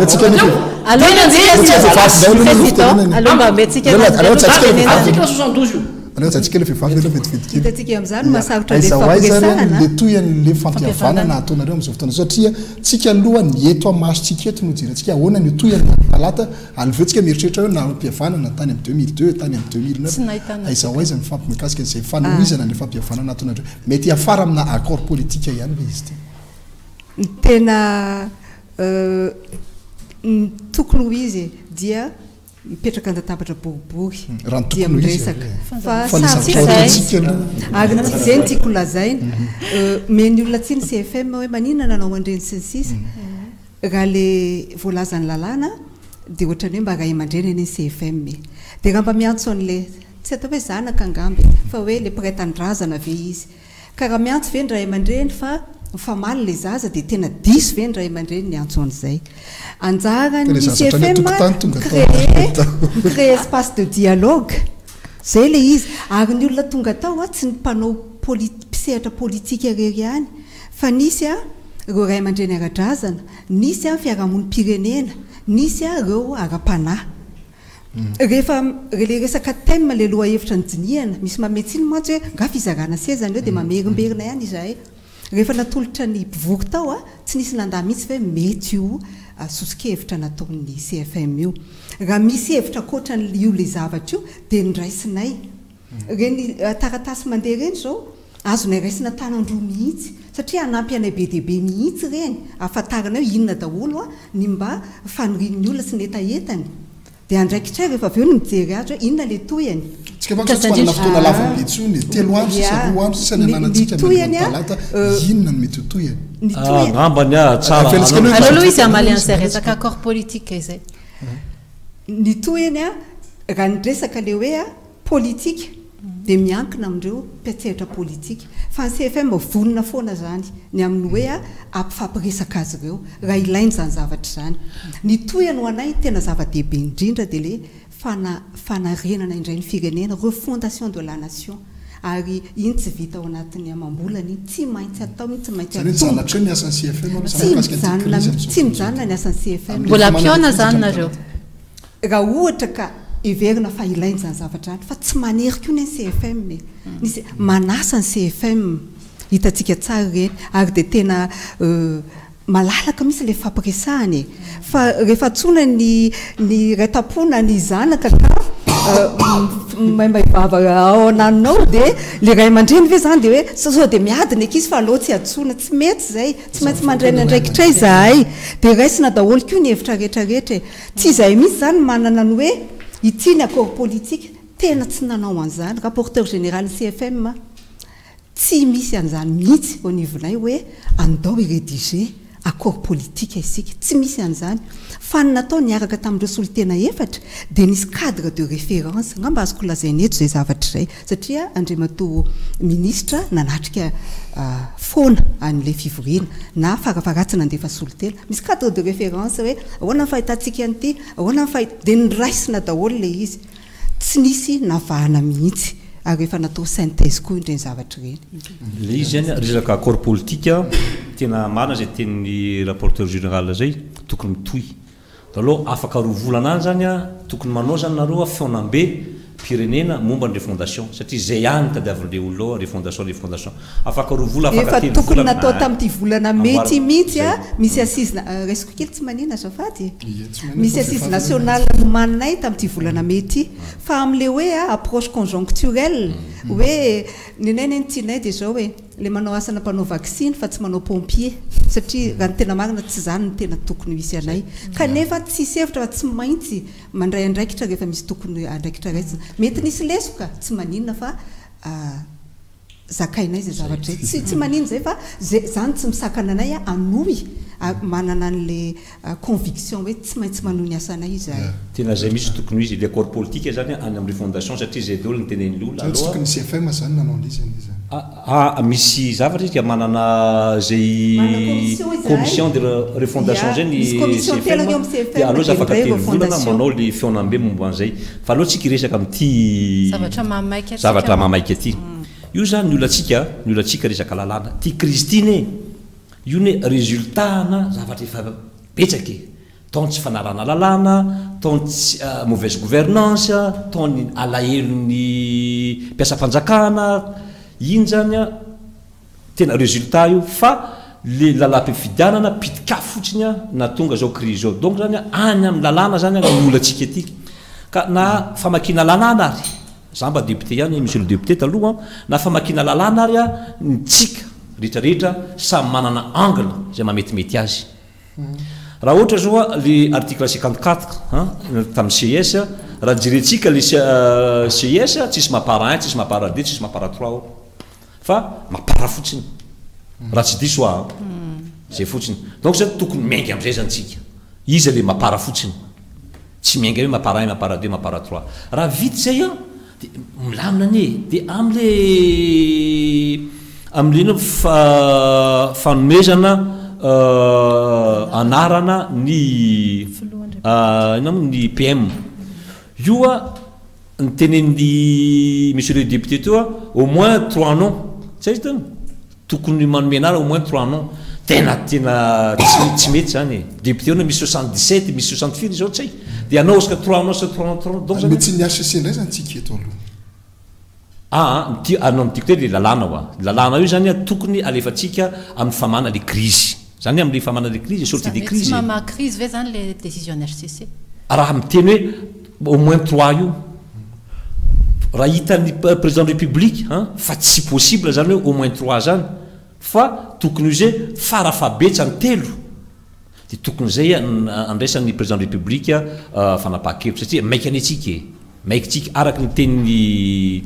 article 72 io anaotsika le vehivavy aloha vetivetikihitantsika amin'izany masarotra le fampiasana toyan'le fampiavanana ataonareo amin'izao fotoana satria tsika aloha ny eto amasotsika eto no jirantsika ahoana ny toyany talata alivetsika mieritreritra hoe na mpiavanana tany amin'ny 2002 tany amin'ny 2009 aiza aiza ny fampimikasika an'izay fanoizana ny fampiavanana ataonareo mety afara amina accord politika ihany le izy ty tena tokony ho izy dia mipetraka andatabatra boribory dia miresaka fa ary tsy zany tiako lazaina meny olona tsy ny CFM hoe maninana anao mandreny sy ny sisa raha le voalazany lalàna dia ohatrany hoe mba raha mandreny any CFM dia raha mba miantso an'le tsy atao hoe zanaka angamby fa hoe le prêt-an-drazana ve izy ka raha miantso ve ny ray aman-dreny fa maly le zaza dia tena diso ve ny ray aman-dreny ny antso an'izay anjarany CFM créer espace de dialogue zay le izy ary ny olona tonga tao tsy ny mpanao mpisehatra politika rery ihany fa nisy reo ray aman-dreny ara-drazana nisy fiarahamonim-pirenena nisy reo ara-panahy rehefa le resaka thème le loha hevitra ny diniana misy mametsiny mantsy hoe nga fizarana sezany eo dia mamerimberina ihany izahay rehefa natolotra ny mpivory tao tsy nisy nandaha mihitsy hoe mety io sosikevitra nataon'ny CFM io raha misy hevitra koatra io le zavatra io dia nyraisinay reny taratasy mandeha reny zao azonay raisina tanandroa mihitsy satria anampy anay be dia be mihitsy reny ahafantarana hoe inona daholo ny mba fanorin'ny olona sy netaetany dia andraikitray rehefa avy eo no mijery azy hoe inona le toyany tsika manana fotoana lavabe tsony telo andro sisa roa andro sisa ny anantsika talata inona no mety ho toyany ngambany tsara aloha izy amaly an'izay resaka accord politique izay ny toyany raha nyresaka le hoe politika dia miankina amindreo mpiatsehatra politika fa ny CFM vonona foana zany ny amin'ny hoe ampifampiresaka azy ireo raha ilainy zany zavatra zany ny toyany ho anay tena zava-dehibe indrindra dia le fanarenana indray ny firenena refondation de la nation ary iny tsy vita ao anatin'ny amam-bolana iny tsy maintsy atao iny tsy maintsy tsy mijanona ny asan'ny CFM mbola mpiona zany nareo raha ohatra ka everina fa ilainy zany zavatra any fa tsy manerika io ny CFM nisy manasa ny CFM hitantsika tsara reny ary dia tena malalaka misy le fampiresahany fa rehefa tsona ny raitapona ny zanaka ka maivava ao ananonao dia le ray aman-dreny ve zany dia hoe sao dia miadina ekizy fa aloha tsy atsona tsy mety zay tsy maintsy mandrainy andraikitray izahay dia raisina daholo koa ny hevitra rehetrarehetra tsy izahay mihitsy zany manana ny hoe ity ny accord politique tena tsy nanao an'izany rapporteur général ny CFM tsy misy an'izany mihitsy au nivonay hoe andao irédiger accord politique isika tsy misy an'izany fa ny natao niaraka tamin'ireo solitena efatra dia nisy cadre de référence ngamba azoko lazaina eto zay zavatra izay satria andriamatoa ministre nanatrika foana an'ilay fivoriana na faravaratsy nandefa solitena misy cadre de référence hoe ahoana ny fahitantsika an'ity ahoana ny dia nyraisina daholo le izy tsy nisy navahana mihitsy ary rehefa natao synthèse koa indreny zavatra ireny le izy zany resaka accord politique tena marina zay tenin'ny rapporteur général zay tokony mitoy aloha afaka roa volana any zany a tokony manao zany nareo a feonambe pirenena momba ny refondation satria zay any tadiavin'le olo refondation afaka roa vola efa tokony natao tamin'ity volana mety mihitsy a misy assise resiko kely tsy manina azafady misy assise nationale nomaninay tamin'ity volana mety fa am'le hoe approche conjoncturelle hoe nenay ny tianay dia zao hoe le manao asana mpanao vaccine fa tsy manao pompier satria raha ny tena marina tsy zany ny tena tokony misy anay kanefa tsy sevitra fa tsy maintsy mandray andraikitra rehefa misy tokony andraikitra raisina mety nisy lesoka tsy maninona fa zakainay zay zavatra tsy manino zay fa zany tsy misakana anay anoy manana an'le conviction hoe tsy maintsy manohy ny asanay izy tena zay misy tokony izy le corps politique zany any amin'ny refondation satria zay dolo ny tenen'le olona tokony CFM zany nanao an'izany misy zavatra izy ka manana zay commission de refondation zay ny CFM aloha za afaka telo volana manao le feonambe momba an'izay fa aloha tsika iresaka amin'ity zavatra mamaiky aty io zany ny olatsika resaka lalàna ty crise ty ne io ne résultat na zavatra efa betsaky ton tsy fanarana lalàna ton tsy mauvaise gouvernance ton alahelo-ny mpiasa-panjakana iny zany a tena résultat io fa le lalam-pifidianana pitika fotsiny a na tonga zao crise zao donc zany any amin'ny lalàna zany ny olatsika ty ka na famakina lalàna ary za mba député ihany monsieur le député taloha na famakina lalàna ary a nitsika rehetrarehetra samy manana angle zay mametimety azy raha ohatra zao a le article 54 tamin'ny CS raha jerentsika le CS tsisy mapara 1 tsisy mapara 2 tsisy mapara 3 fa mapara fotsiny raha tsy diso a zay fotsiny donc zany tokony miainga am'izay zanytsika izy le mapara fotsiny tsy miainga hoe mapara 1 mapara 2 mapara 3 raha vity zay a de milamina anie de am'le fanomezana anarana ny PM io a ny tenen'ny monsieur le député toa au moins 3 noms tsy tena tokony manome anara au moins 3 noms tena tsy mety zany député no misy 77 misy 64 zao tsy de anao osaka 3 noms 3 donc zany tsy ny HCC ndray zany tsika eto aloha anao mitiako te le lalàna io zany a tokony alefatsika amin'ny famana le crise zany amin'le famana le crise sortie de crise crise ve zany le décision HCC raha miteny hoe au moins 3 io raha hitan'ny président de république fa tsy possible zany hoe au moins 3 zany fa tokony io zay farafabetsany telo de tokony zay andraisan'ny président de république fanapaha-kevitra satria maika any atsika maika tsika araky ny tenin'ny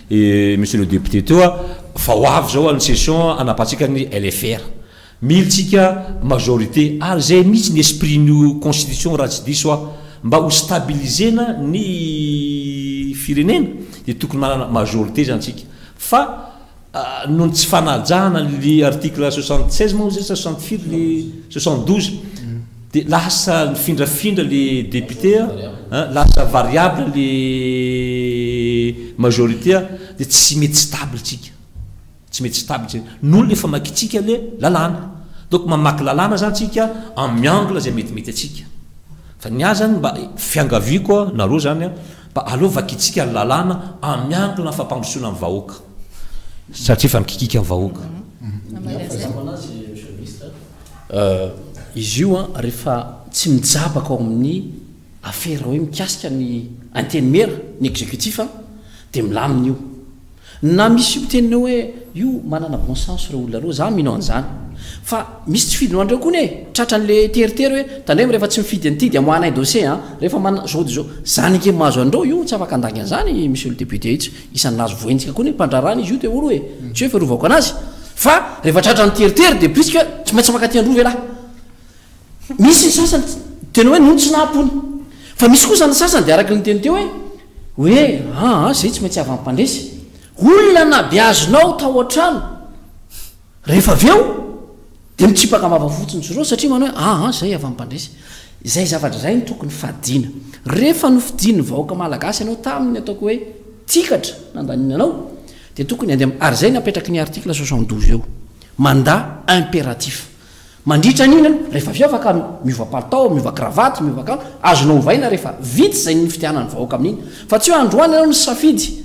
monsieur le député toa fa ho avy zao ny session anapahatsika ny LFR militsika majorité ary zay mihitsy ny esprit ny constitution raha tsy diso a mba ho stabilisena ny firenena de tokony manana majorité zany tsika fa noho tsy fanajahana le article 76 moa zay 64 le 72 de lasa mifindrafindra le député lasa variable le majorité de tsy mety stable tsika tsy mety stable tsika noho le famakitsika le lalàna donc mamaky lalàna zany tsika amin'ny angle zay metimety atsika fa ny azy zany mba fiangavy koa nareo zany a mba aleo vakitsika ny lalàna amin'ny angle na fampandrosoana amin'ny vahoaka satria fa mikikika amin'ny vahoaka izy io a rehefa tsy mijabaka ao amin'ny affaire hoe mikasika ny anteny-mera ny exécutif de milamina io na misy io tenina hoe io manana bon sens reo olona reo za minao an'izany fa misy tsy fidy no andreo koa ne tratran'le teritery hoe tandremo rehefa tsy mifidy an'ity de amoanay dossier rehefa mana zao de zao zany ke mahazo andreo io tsy afaka andany an'izany monsieur le député itsy isan'ny nazo voentsika koa ne mpandrarany izy io de olo hoe tsy hoe fiarovako anazy fa rehefa tratrany teritery de puisque tsy maintsy makaty androva lahy misy ny sasany tena hoe nono tsy nampony fa misy kosa ny sasany de araky ny teny teo hoe zay tsy maintsy avy-mpandresy olona na biazonao tao an-trano rehefa avy eo de mitsipaka mava fotsiny sy reo satria manao hoe zay avy-mpandresy zay zavatra zay ny tokony fadina rehefa nofidiny vahoaka malagasy ianao taminy ataoko hoe tikatra nandanina anao de tokony ary zay napetraky ny article 72 eo manda impératif mandritra an'iny rehefa fiavaka miova palitao miova cravaty miova azonao ovaina rehefa vity zay ny fitianany vahoaka amin'iny fa tsy hoe androany anao ny safidy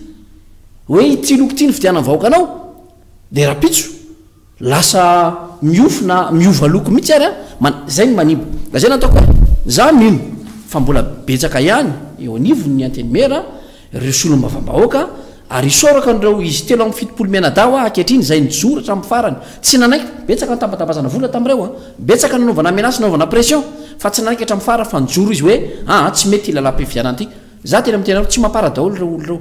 hoe ity loko ty ny fitianany vahoaka anao de rapitso lasa miofina miova loko mihitsy ary zay ny manimba da zay nataoko hoe za mino fa mbola betsaka ihany eo anivony ny antenimera ireo solombavam-bahoaka ary isoraka nireo izy telo amin'ny fitopolo mianadao akehitriny zay nijoratra amin'ny farany tsy nanaiky betsaka nytambatabazana vola tamin'ireo betsaka nanaovana menasy nanaovana pression fa tsy nanaiky hatramin'ny fara fa nijoro izy hoe tsy mety ilalam-pivianana ty za tena mitena tsy mampara daholo reo olo reo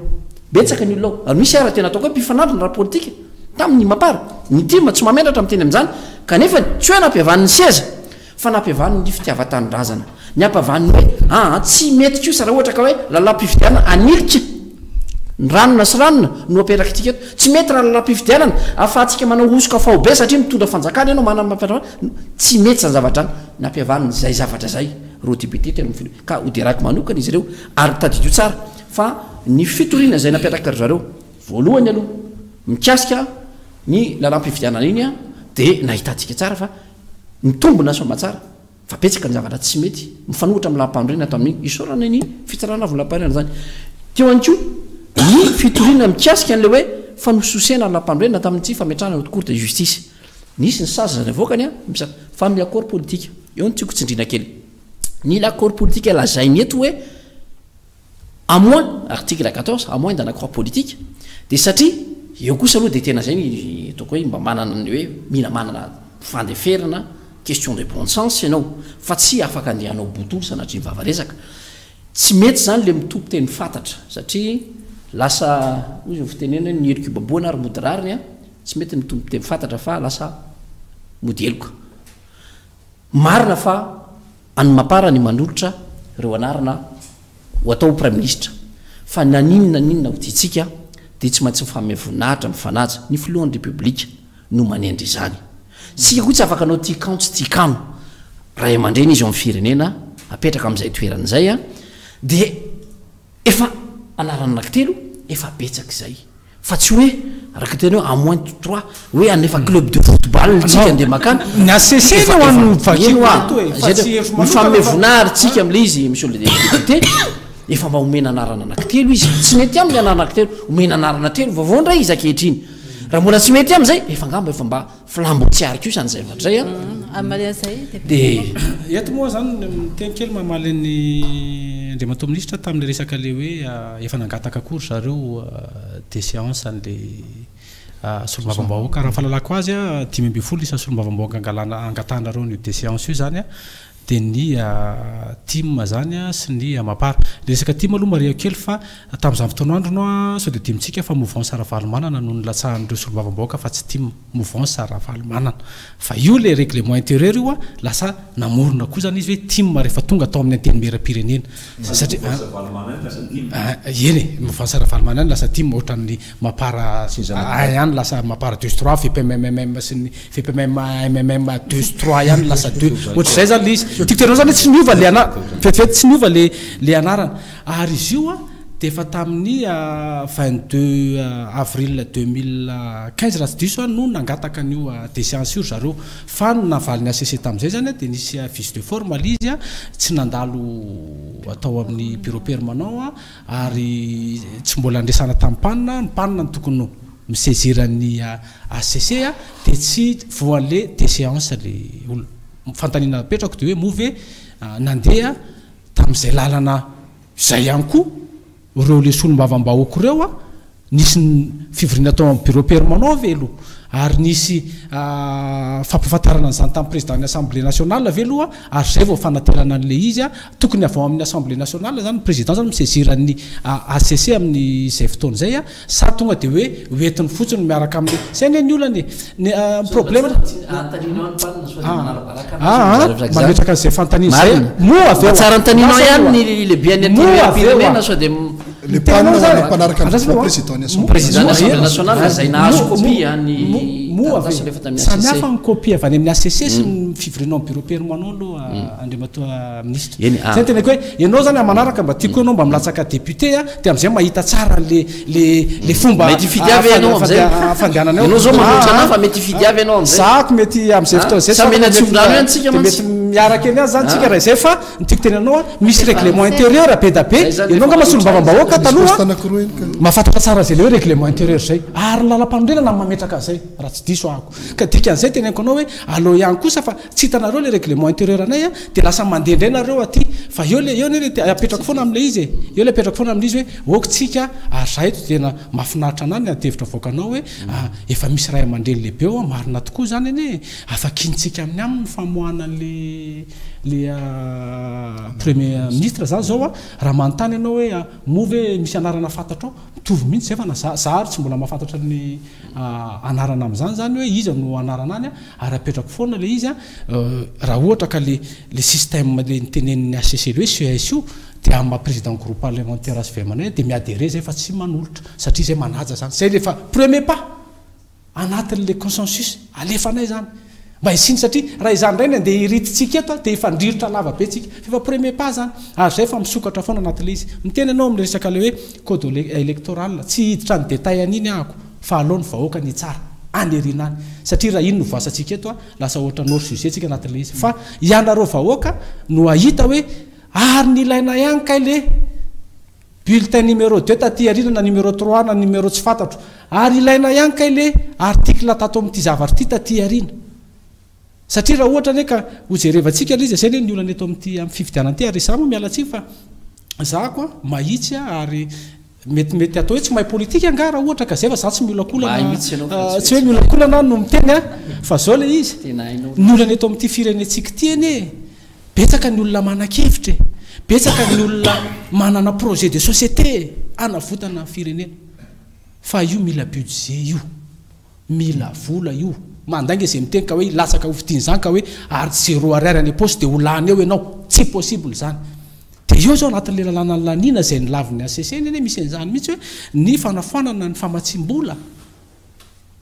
betsaka ny olonao ary misy ara tena ataoko hoe mpifanandrina raha politika tamin'ny mapara ny tima tsy mamendratra amiteny amin'izany kanefa tsy hoe nampiavan'ny seza fa nampiavan'ny fitiavan-tanindrazana ny ampavan'ny hoe tsy mety kosa raha ohatra ka hoe lalam-pividianana anilika ny ranona sy ranona no aperaka tika eto tsy mety raha lalam-pividianana afahantsika manao osoka fahobe satria mitondra fanjakana ianao manamampiatra tsy mety zany zavatra any nampiavan'ny zay zavatra zay rodibité tena ka oderaky manokana izy ireo ary tadidio tsara fa ny fitoriana zay napiaraka ry zareo voalohany aloha mikasika ny lalam-pividianana iny de nahitatsika tsara fa ny tombona somatsara fa betsaka ny zavatra tsy mety mifanohitra amin'ny lampandrena tamin'iny isorana ny fitsarana volam-paharena zany teo any ko ny fitoriana mikasika an'le hoe fanososena ny lampandrena tamin'ity fametrahana haute cour de justice nisy ny sazy zany avoakany fa amin'ny accord politique eo ny tiako tsindrina kely ny l'accord politique lazainy eto hoe à moins article 14 à moins d'un accord politique de satria eo kosa aloha de tena zay ny ataoko hoe mba manana ny hoe mila manana fandeferana question de bon sens ianao fa tsy afaka andehanao botolo sanatria mivava resaka tsy mety zany le mitompo teny fantatra satria lasa ozy ny fitenena ny heliko baboana ary modirariny tsy mety mitompo teny fantatra fa lasa modeloka marina fa any mapara ny manolotra reo anarana ho atao prime ministre fa naninona ho tiatsika de tsy maintsy mifamevoninahitra mifanaja ny filohan'ny republika no manendry izany sika koa tsy afaka anao tikano tsy tikano raha aman-dreny izy ao amin'ny firenena apetraka amin'izay toeran'izay de efa anarana anankitelo efa betsaka izay fa tsy hoe araka tena hoe à moins de 3 hoe anefa club de football tsika nde makana nasesena ho an'ny mifamevoninahitra tsika am'le izy monsieur le député efa mba omena anarana anankitelo izy tsy mety amin'ny anarana anankitelo omena anarana telo vaovao ndray izy akehitriny raha mbola tsy mety am'izay efa ngamba efa mba flambotsiary ko zany zay vatray de eto moa zany miteny kely mamaly ny andriamato ministra tamin'le resaka le hoe efa nangataka akory zareo des séances an'le solombavam-bahoaka raha fahalalako azy 10 isan'ny solombavam-bahoaka angatanareo ny des séances io zany de ny team zany sy ny amapara le resaka team aloha maria kely fa tamin'izany fotoan'andro no sao de teamtsika fa mouvance ara-valomanana no ny latsahan'ireo solombavam-bahoaka fa tsy team mouvance ara-valomanana fa io le règlement intérieur io lasa namorona koa zany izy hoe team rehefa tonga atao amin'ny antenimera-pirenena satria eny mouvance ara-valomanana lasa team ohatran'ny mapara ihany lasa mapara 2-3 VPMM sy ny VPMM 2-3 ihany lasa 2 ohatr'izay zany le izy tikteranao zany tsy niova le fetifety tsy niova le anarana ary izy io de efa tamin'ny 22 avril 2015 raha tsy diso no nangataka an'io des séances io zareo fa no navaliny ACC tamin'izay zany de nisy fiche de forme izy tsy nandalo atao amin'ny bureau permanent ary tsy mbola andresana tamin'ny panina ny tokony misaisiran'ny ACC de tsy voan'le des séances le olona fantanina petrako de hoe move nandeha tamin'izay lalana zay ihany koa reo le solombavam-bahoaka reo nisy fivoriana atao amin'ny bureau permanent velo ary nisy fampafantarana an'izany tamin'ny président ny assemblée nationale veloa ary zay vao fanaterana an'le izy tokony avao amin'ny assemblée nationale zany président zany misaisiran'ny ACC amin'ny zay fotoana zay sa tonga de hoe hoentiny fotsiny miaraka amin'ny zay ny olany ny problème mametraka an'izay fantanina zay moa aveo tsara antanina ihany ny lebiany aty pirenena sao de le mpanaraka président assemblée nationale zay nahazo copie samy hafa ny copie avy any amin'ny ACC sy ny fivirenao bureau permanent aloha andriamatoa ministre zay teneko hoe ianao zany manaraka mba tiako anao mba milatsaka député a de am'izay mahita tsara le fomba mety fidiavy anao am'zay fandehanana anao zao mamboatra anao fa mety fidiavy anao am'zay zako mety am'izay fotoana zay samena tsiondrano ihany tsika mety miaraka eny azy zany tsika raha izay fa nitiako tena anao misy règlement intérieur be da be ianao nga masolo-bavambahoaka taloha mahafantatra tsara zay le hoe règlement intérieur zay ary lalam-panondrenana mametraka zay raha tsy diso ahako ka dikan'izay teneko anao hoe alo ihany kosa fa tsy hitanareo le règlement intérieur anay a de lasa mandehandray nareo aty fa eo le apetrako foana am'le izy eo le apetrako foana am'le izy hoe okitsika ary za eto tena mahafinaritra anany atevitra voakanao hoe efa misy ray aman-dreny lehibe ao marina tokoa zany eny afakintsika amin'ny aminy famohana le premier ministre zany zao a raha manontany ianao hoe move misy anarana fantatrao mitovy mihitsy zay fa na za ary tsy mbola mahafantatra ny anarana am'zany zany hoe izy no anarana any a ary apetrako foana le izy a raha ohatra ka le système le nitenen'ny ACC le hoe CSU de amin'ny président groupe parlementaire asvemana de miadere zay fa tsy manolotra satria zay manaja zany zay lefa premier pas anatin'le consensus alefanay zany mba isiny satria raha izany reny de irititsika eto de efa ndrirotra lava be tsika fa premier pas zany ary zay fa misokatra foana anatin'le izy miteny anao am'le resaka le hoe code électoral tsy hiditra ny détail an'iny ahako fa aloha ny vahoaka ny tsara anerina any satria raha iny no voasantsika eto a lasa ohatra nord sujet tsika anatin'le izy fa ianareo vahoaka no ahita hoe ary ny ilaina ihany kay le bulletin numéro 2 taty arina na numéro 3 na numéro tsy fantatro ary ilaina ihany kay le article tato amin'ity zavatra ity taty arina satria raha ohatra ane ka hojerevantsika le izy zay ny olana eto amin'ty amin'ny fifidiananty ary sa moa mialatsika fa zako a mahitsy a ary mety atao hoe tsy mahay politika anga raha ohatra ka zay fa za tsy miolakolana tsy hoe miolakolana no miteny a fa zao le izy ny olana eto amin'ty firenentsika ty eny betsaka ny olona manan-kevitra betsaka ny olona manana projet de société anavotana firenena fa io mila budget io mila vola io mandangy zay miteny ka hoe latsaka hovidiny zany ka hoe ary zéro ariary any poste de olany eo ianao tsy possible zany de eo zao anatin'le lalàna ny lanina zay nylavin'ny ACC eny misy an'izany mihitsy hoe ny fanafoanana ny famatsim-bola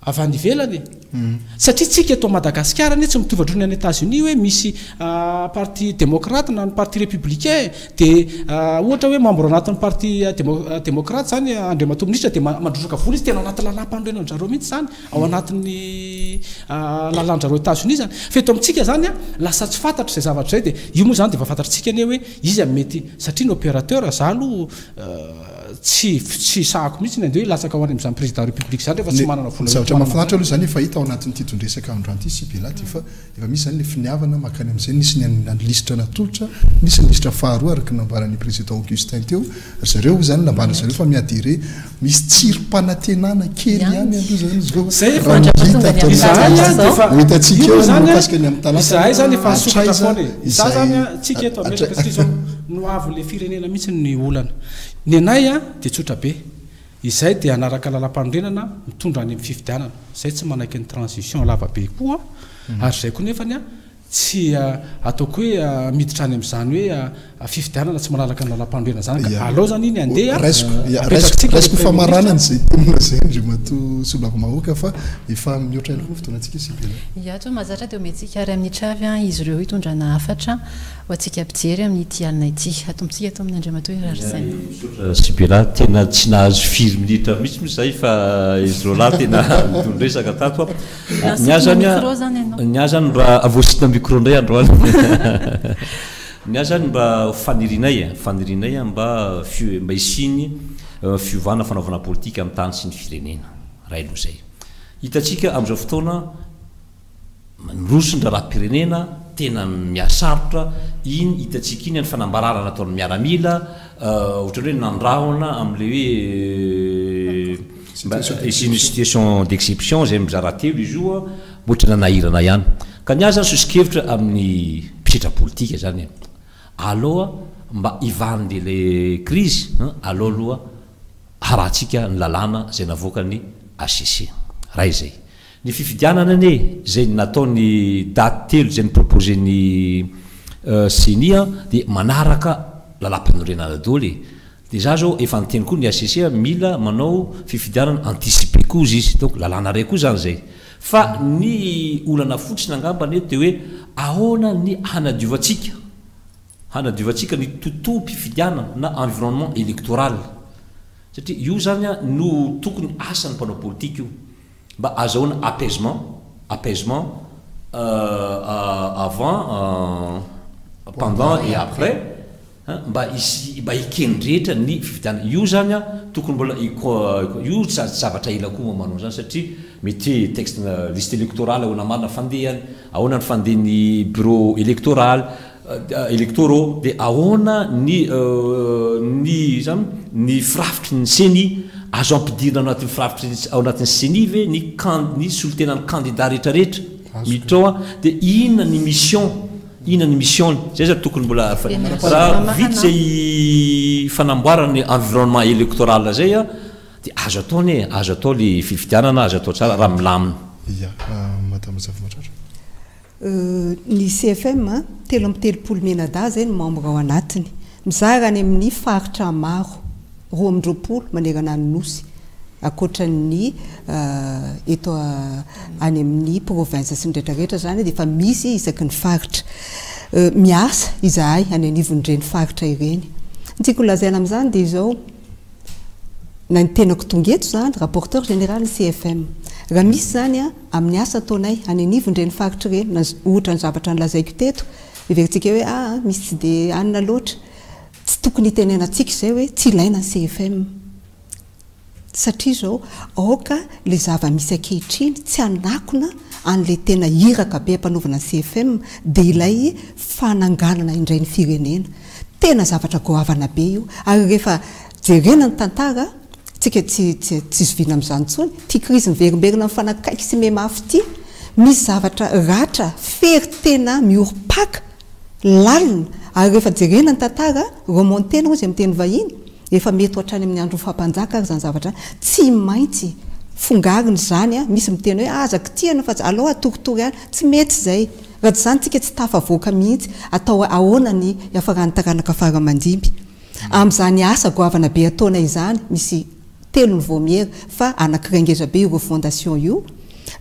avy any ivelany satria tsika eto Madagasikara ane tsy mitovy atrony any États-Unis hoe misy parti démocrate na ny parti républicain de ohatra hoe membre anatin'ny parti démocrate zany andriamatoa ministra de mandrosaka vola izy tena anaty lalam-pandroenanjareo mihitsy zany ao anatin'ny lalanjareo États-Unis zany fa eto amintsika zany a lasa tsy fantatra zay zavatra zay de io moa zany de efa fantatritsika ane hoe izy mety satria ny opérateur za aloha tsy sahako mihitsy ny hoe latsaka ho any am'izany président république zany rehefa tsy manana vola zavatra mahafinaritra aloha zany efa hita ao anatin'ny titondresaka androany ity sibelaty fa efa misy zany le finiavana makany am'izay nisy ny lisitra natolotra nisy ny lisitra faharoa araky nambaran'ny président Augustin teo zareo zany nambara zareo fa miadere misy tsirom-panantenana kely ihany aloha zany hitantsika mikasika ny amin'ny talata zahay zany efa sokatra foana za zany tsika eto ametraka satria zao no avy le firenena mihitsy ny olana ny anay a de tsotra be izay de anaraka lalam-pandrenana mitondra any amin'ny fifidianana zay tsy manaiky ny transition lava be koa ary zay koa nefany a tsy ataoko hoe miditra any am'izany hoe fifidianana tsy manaraka ny lalam-pandrenana zany ka alao zany iny andeha resiko famaranany zay temina zay andriamatoa solava-mahoaka fa efa mihoatra ihany koa fotoanantsika sibela iato mazatra de ometsika ary amin'ny travy a izy ireo hitondrana afatra ho atsika ampijery amin'ity alina ity atombotsika ato amin'ny andriamatoa irarisaina sibela tena tsy nahazo firy minitra mihitsy misy zay fa izy reo lahy tena mitondresaka tato ny azany mba avoasina micro indray androany ny azany mba fanirinay mba isiny fiovana fanaovana politika amin'ny tany sy ny firenena raha aloha zay hitatsika am'izao fotoana nirosondra raha-pirenena tena miasarotra iny hitatsika iny any fanambararana ataon'ny miaramila ohatrany hoe nandrahona am'le hoe situation d'exception zay mizara telo izy io ohatra nanahirana ihany ka ny azy zany sosikevitra amin'ny mpisetra politika zany aloha mba ivan'le le crise aloha aloha haratsika ny lalàna zay navoaka ny ACC raha izay ny fifidianana ane zay nataony daty telo zay nyproposé ny CENI de manaraka lalam-panorenana daholo de za zao efa nyteny koa ny ACC mila manao fifidianana anticipe koa izy donc lalàna ray koa zany zay fa ny olana fotsiny angambany eto de hoe ahoana ny hanadiovantsika ny tontolo mpifidianana na environnement électoral satria io zany a no tokony asan'ny mpanao politique io mba azahoana apaisement avant pendant et après mba ikendrehetra ny fifidianana io zany a tokony mbola io zavatra ila koa manao zany satria mety texte liste électorale ahoana marina fandehany ahoana ny fandehany bureau électoraux de ahoana ny firafitry ny seny azo ampidirina anatin'ny firafitry ao anatin'ny seny ve ny solotenany candidat rehetrarehetra mitroa de inona ny mission zay za tokony mbola raha vity zay fanamboarany environnement électoral zay a de azo atao le fifidianana azo atao tsara raha milamina ny CFM telo amby telopolo menada zay ny membre ao anatiny mizara any amin'ny faritra maro 20 manerana ny nosy akoatran'ny eto any amin'ny province sy ny rehetrarehetra zany de efa misy isaky ny faritra miasa izahay any anivon'ireny faritra ireny ntiako lazaina amin'izany de izao na ny tenako tonga eto zany rapporteur général CFM raha misy zany a amin'ny asa ataonay any anivon'ireny faritra ireny na ohatra ny zavatra nylazaiko teto everitsika hoe misy tsy de anina loatra tsy tokony itenenantsika zay hoe tsy ilaina ny CFM satria zao aoka le zava-misy ankehitriny tsy anakona an'le tena iraka be ampanovana ny CFM de ilay fananganana indray ny firenena tena zavatra goavana be io ary rehefa jerena ny tantara tsika tsy zovina amin'izany tsony tia krizy miverimberina amin'ny fanakaiky sy memafy ty misy zavatra ratra fery tena mioripaka lalina ary rehefa jerena ny tantara remontena ozy amin'ny teny vahiny efa mety ohatrany amin'ny andro fampanjaka ary zany zavatra tsy maintsy fongariny zany a misy miteny hoe azaka tiana fa aloha atoritory any tsy mety zay raha tsy zany tsika tsy tafavoaka mihitsy atao ahoana ny iafarany taranaka faramandimby amin'izany asa goavana be ataona izany misy telo ny vomiera fa anankirengeza be io fondation io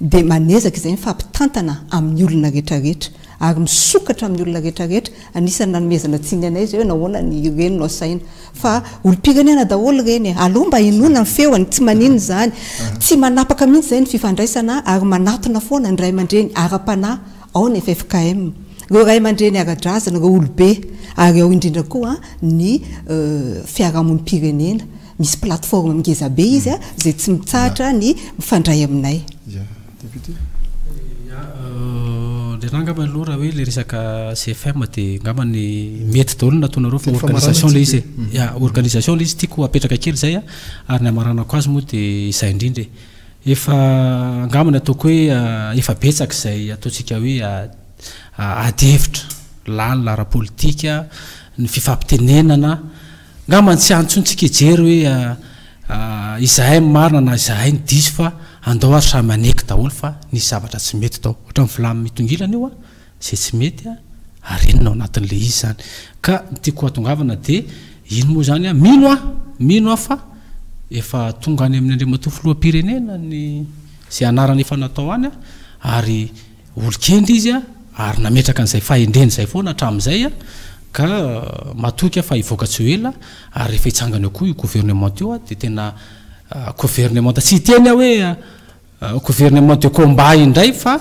de manezaka izay mifampitantana amin'ny olona rehetrarehetra ary misokatra amin'ny olona rehetrarehetra anisany nanomezana tsiny anay zay hoe nahoana ny reny no saina fa olo-pirenena daholo reny aloha mba inona ny feoany tsy manino zany tsy manapaka mihitsy zay ny fifandraisana ary manatona foana ny ray aman-dreny ara-panahy ao ny FFKM reo ray aman-dreny ara-drazana reo olobe ary ao indrindra koa ny fiarahamonim-pirenena misy plateforme mingeza be izy a zay tsy mitsahatra ny mifandray aminay le rangamba aloha raha hoe le resaka CFM de ngambany mety daholo natonareo fa organisation le izy organisation le izy tiako apetraka kely zay a ary ny amaranako azy moa de izay indrindra efa ngambany ataoko hoe efa betsaka izay ataontsika hoe adihevitra lalina ara-politika ny fifampitenenana ngambany tsy antsontsika ijery hoe izahay marina na izahay ny diso fa andao ary samy maneky daholo fa nisy zavatra tsy mety tao ohatra ny vilamy mitongilana io a zay tsy mety arenina ao anatin'le izy zany ka tiako atongavana de ino moa zany mino fa efa tonga any amin'ny andriamatoa filoham-pirenena ny zay anarany efa natao any ary olokendry izy ary nametraka an'izay fahendreny zay foana hatramin'izay ka matoky fa ivoaka tsy ho ela ary rehefa hitsangana eo koa io gouvernement io de tena gouvernement tsy teny hoe gouvernement de combat indray fa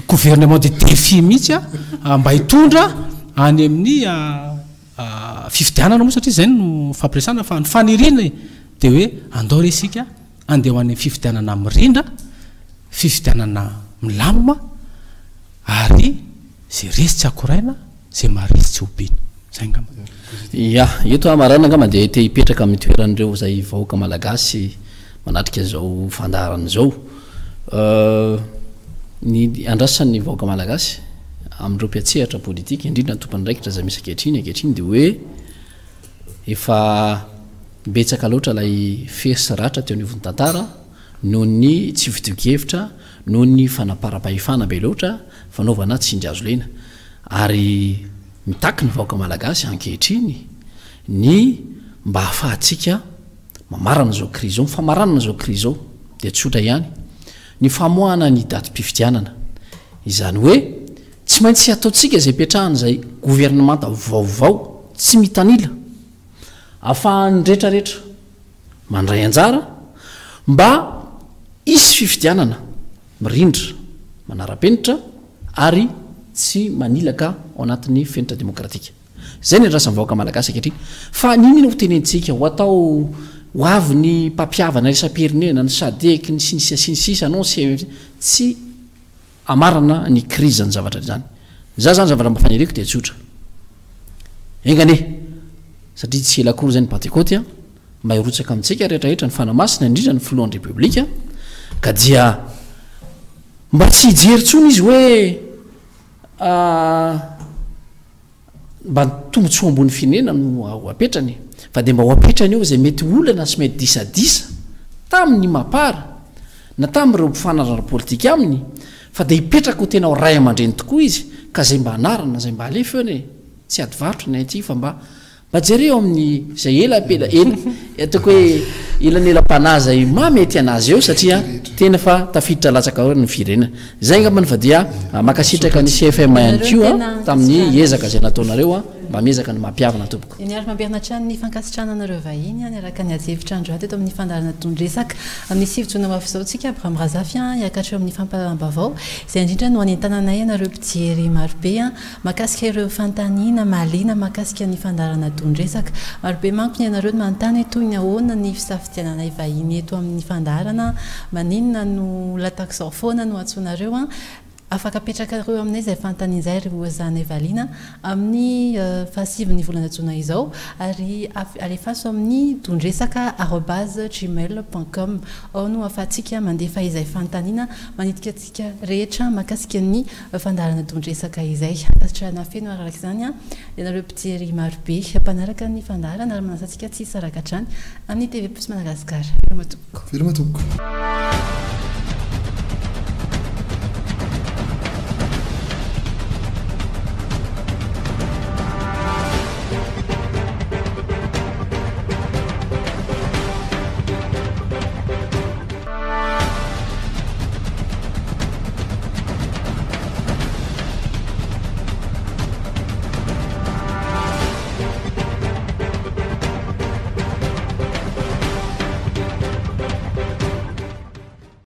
gouvernement de défi mihitsy mba hitondra any amin'ny fifidianana moa satria zay no fampiresana fa ny fanirina de hoe andao resika andeha ho any fifidianana mirindra fifidianana milamima ary zay resy tsy akoraina zay maharesy tsy hobiny zay ngamba eto amarana ngamba de te hipetraka amin'ny toeran'ireo zay vahoaka malagasy manatrika zao fandarana zao ny andrasan'ny vahoaka malagasy amindreo mpiatsehatra politika indrindra ny tompany ndraikitra zay misy ankehitriny de hoe efa betsaka loatra lay fery ratra teo anivon'ny tantara noho ny tsy fitokevitra noho ny fanaparam-pahefana be loatra fanaovana tsindry azo lena ary mitaky ny vahoaka malagasy ankehitriny ny mba hafahantsika mamarana zao cri zao mifamaranana zao cri zao dia tsotra ihany ny famoahana ny datim-pifidianana izany hoe tsy maintsy ataontsika zay petrahana zay gouvernemanta vaovao tsy mitanila ahafahan'ny rehetrarehetra mandray anjara mba isy fifidianana mirindra manara-penitra ary tsy manilaka ao anatin'ny fenitra demokratika zay ny andrasan'ny vahoaka malagasy ankehitriny fa ninona ho tenentsika ho atao ho avy ny mpampiavana resam-pirenena ny sadeky ny sinisisa anao tsy amarana ny krizy ny zavatra zany za zany zavatra mba faniriko dia tsotra engane satria tsy elakory zay ny pentecote mba hirotsaka amintsika rehetrarehetra ny fanamasina indrindra ny filohan'ny repoblika ka dia mba tsy hijery tsony izy hoe mba tombontsoa ambony firenena no ho apetrany fa dia mba ho apetrany eo zay mety olana sy mety disadisa tamin'ny mapara na tamin'ireo mpifanarana politika aminy fa dia hipetraka ho tena ho ray aman-dreny tokoa izy ka zay mba hanarana zay mba alefa eo ne tsy adivarotra nay ty fa mba jereo amin'ny zay elapela ely ataoko hoe elanelam-panazay mamety anazy eo satria tena fa tafiditra latsaka ao ny firenena zay ngambany fa dia makasitraka ny CFM ihany koa tamin'ny ezaka zay nataonareo mba miezaka ny mampiavana tompoko niary mampiarina trany ny fankasitrahana vahiny any araka ny azevitra andro ato eto amin'ny fandarana tondresaka amin'ny sivy-jona mafizaontsika Abraham Razafy hiakatra eo amin'ny fampalam-bavao izay indrindra no any an-tananay anareo mpijery marobe makasika ireo fantaniana malina makasika ny fandarana tondresaka marobe manko ny anareo manontany toy ny ahoana ny fisafidiananay vahiny eto amin'ny fandarana maninona no latakizao foana no atsoanareo afaka apetrakareo aminay zay fantanian'izay ry oazany Evalina amin'ny fahasivy ny volana jona izao ary alefaso amin'ny tondresaka@gmail.com ao no afahantsika mandefa izay fantaniana manitika atsika rehetra makasika ny fandarana tondresaka izay asitrana feno araraka izany ianareo mpijery marobe mpanaraka ny fandarana ary manasantsika tsy saraka hatrany amin'ny TV+ Madagasikara. Firma tompoko.